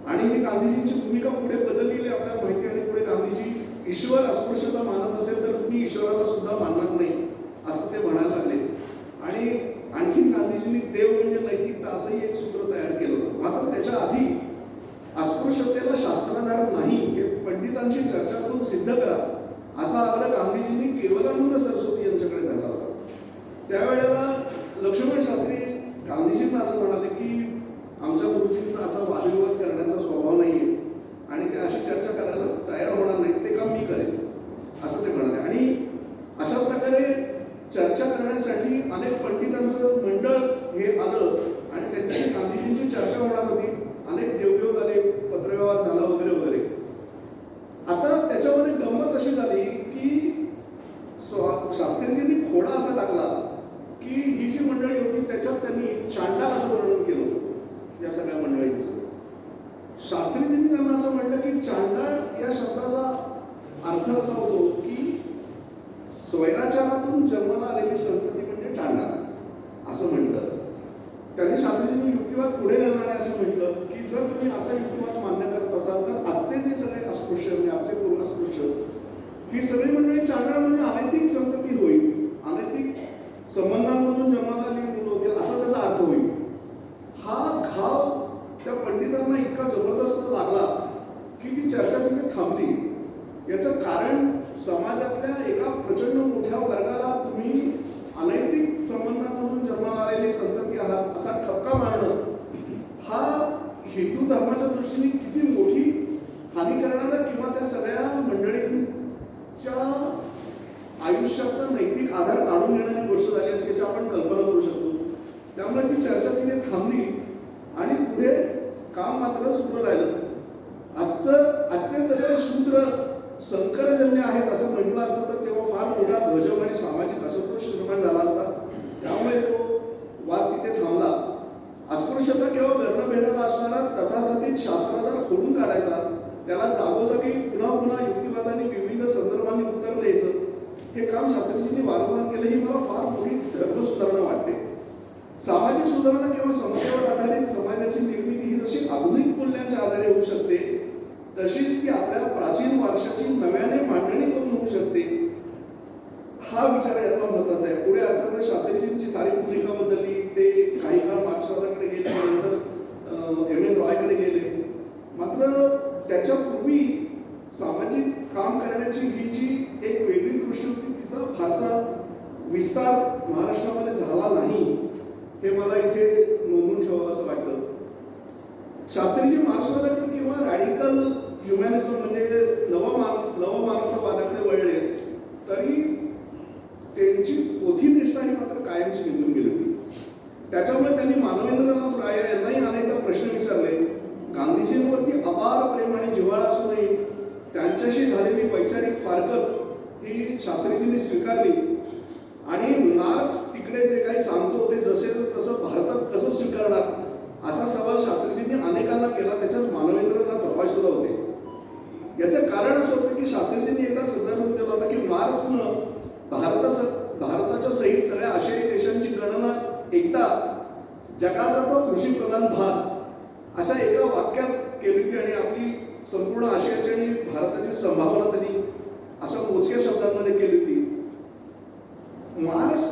आणि ही गांधीजींची भूमिका पुढे बदललेली आपल्याला माहिती आहे. आणि पुढे गांधीजी ईश्वर अस्पृश्यता मानत असेल तर तुम्ही ईश्वराला सुद्धा मानणार नाही असं ते म्हणायला लागले. आणि आणखी गांधीजींनी देव म्हणजे नैतिकता असंही एक सूत्र तयार केलं होतं. मात्र त्याच्या आधी अस्पृश्यतेला शास्त्राधार नाही हे पंडितांची चर्चा करून सिद्ध करा असा आग्रह गांधीजींनी केवलानंद सरस्वती यांच्याकडे धरला होता. त्यावेळेला लक्ष्मण शास्त्री गांधीजींना असं म्हणाले की आमच्या गुरुजींचा असा वादविवाद करण्याचा स्वभाव नाहीये आणि ते अशी चर्चा करायला तयार होणार नाही, ते काम मी करेन असं ते म्हणाले. आणि अशा प्रकारे चर्चा करण्यासाठी अनेक पंडितांचं मंडळ हे आलं आणि त्यांच्याशी गांधीजींची चर्चा होणार होती. अनेक देवदेव झाले, पत्रव्यवहार झाला वगैरे वगैरे. आता त्याच्यामध्ये गंमत अशी झाली की शास्त्रीजींनी खोडा असा टाकला की ही जी मंडळी होती त्याच्यात त्यांनी चांडाल असं वर्णन केलं होतं या सगळ्या मंडळींचं. शास्त्रीजींनी त्यांना असं म्हटलं की चांडाळ या शब्दाचा अर्थ असा होतो की स्वैराचारातून जन्माला आलेली संतती म्हणजे चांडाळ असं म्हटलं. त्यांनी शास्त्रीजींनी युक्तिवाद पुढे नेणारे असं म्हटलं की जर तुम्ही असा युक्तिवाद मान्य करत असाल तर आजचे जे सगळे अस्पृश्य म्हणजे आजचे पूर्ण अस्पृश्य ही सगळी मंडळी चांडाळ म्हणजे अनैतिक संतती होईल, अनैतिक संबंधांमधून जन्माला आलेली मुलं होतील असा त्याचा अर्थ होईल. हा घाव त्या पंडितांना इतका जबरदस्त लागला की ती चर्चा तिथे थांबली. याचं कारण समाजातल्या एका प्रचंड मोठ्या वर्गाला तुम्ही अनैतिक संबंधांमधून जन्माला आलेली संतती आहात असा ठपका मारणं हा हिंदू धर्माच्या दृष्टीने किती मोठी हानी करणारा किंवा त्या सगळ्या मंडळींच्या आयुष्याचा नैतिक आधार काढून घेणारी गोष्ट झाली असल्याची आपण कल्पना करू शकतो. त्यामुळे ती चर्चा तिथे थांबली आणि पुढे काम मात्र सुरू राहिलं. आजचे सगळे शूद्र संकरजन्य आहेत असं म्हटलं असतं तर तेव्हा फार मोठा ध्वजम आणि सामाजिक असंतोष निर्माण झाला असता. त्यामुळे तो वाद तिथे थांबला. अस्पृश्यता किंवा वर्णभेदाला असणारा तथाकथित शास्त्राधार खोडून काढायचा, त्याला जागोजागी पुन्हा पुन्हा युक्तिवादाने विविध संदर्भांनी उत्तर द्यायचं, हे काम शास्त्रीजींनी वारंवार केलं. ही मला फार मोठी धर्मसुधारणा वाटते. सामाजिक सुधारणा किंवा समतेवर आधारित समाजाची निर्मिती ही जशी आधुनिक मूल्यांच्या आधारे होऊ शकते तशीच ती आपल्या प्राचीन वारशाची नव्याने मांडणी करून होऊ शकते. हा विचार यातला महत्वाचा आहे. पुढे अर्थात शास्त्रीजींची सारी भूमिका बदलली. ते काही काळ मार्क्सवादाकडे गेले, नंतर एम एन रॉयकडे गेले. मात्र त्याच्यापूर्वी सामाजिक काम करण्याची ही जी एक वेगळी दृष्टी होती तिचा फारसा विस्तार महाराष्ट्रामध्ये झाला नाही हे मला इथे नोंदून ठेवावं असं वाटतं. शास्त्रीजी मार्क्सवादाकडे किंवा रॅडिकल ह्युमॅनिझम म्हणजे नवमानवतावादाकडे वळले तरी त्यांची पोथीनिष्ठा ही मात्र कायमची निघून गेली होती. त्याच्यामुळे त्यांनी मानवेंद्रनाथ राय यांनाही अनेकदा प्रश्न विचारले. गांधीजींवरती अपार प्रेम आणि जिव्हाळा असूनही त्यांच्याशी झालेली वैचारिक फारकत ही शास्त्रीजींनी स्वीकारली आणि मार्क्स तिकडे जे काही सांगतो ते जसे तसं भारतात कसं स्वीकारणार असा सवाल शास्त्रीजींनी अनेकांना केला. त्याच्यात मानवेंद्रनाथ रॉय सुद्धा होते. याचं कारण असं होतं की शास्त्रीजींनी एकदा सिद्धांत दिला होता की मार्क्सनं भारताच्या सहित सगळ्या आशियाई देशांची गणना एकदा जगाचा तो कृषीप्रधान भाग अशा एका वाक्यात केली होती आणि आपली संपूर्ण आशियाची आणि भारताची संभावना त्यांनी अशा मोजक्या शब्दांमध्ये केली होती. मार्क्स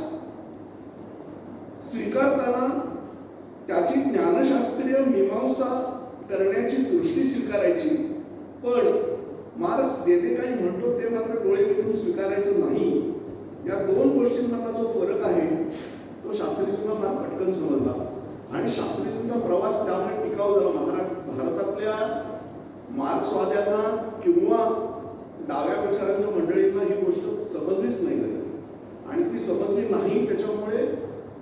स्वीकारताना त्याची ज्ञानशास्त्रीय मीमांसा करण्याची दृष्टी स्वीकारायची, पण मार्क्स जे जे काही म्हणतो ते मात्र डोळे मिटून स्वीकारायचं नाही. या दोन गोष्टींमधला जो फरक आहे तो शास्त्रीजींना फार पटकन समजला आणि शास्त्रीजींचा प्रवास त्यामुळे टिकाऊ झाला. भारतातल्या मार्क्सवाद्यांना किंवा डाव्या विचारांच्या मंडळींना ही गोष्ट समजलीच नाही कधी आणि ती समजली नाही त्याच्यामुळे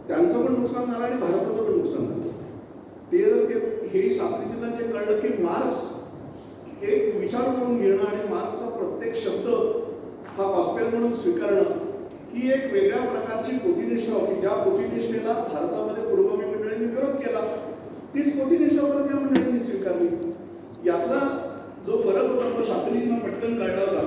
त्यांचं पण नुकसान झालं आणि भारताचं पण नुकसान झालं. ते जर हे शास्त्रीजींना जे कळलं की मार्क्स एक विचार करून घेणं आणि मार्क्सचा प्रत्येक शब्द हा गॉस्पेल म्हणून स्वीकारणं ही एक वेगळ्या प्रकारची पोथीनिष्ठा होती. ज्या पोथीनिष्ठेला भारतामध्ये पूर्वमी मंडळींनी विरोध केला तीच पोथीनिष्ठा परत या मंडळींनी स्वीकारली. यातला जो फरक होता तो शास्त्रीजींना पटकन कळला होता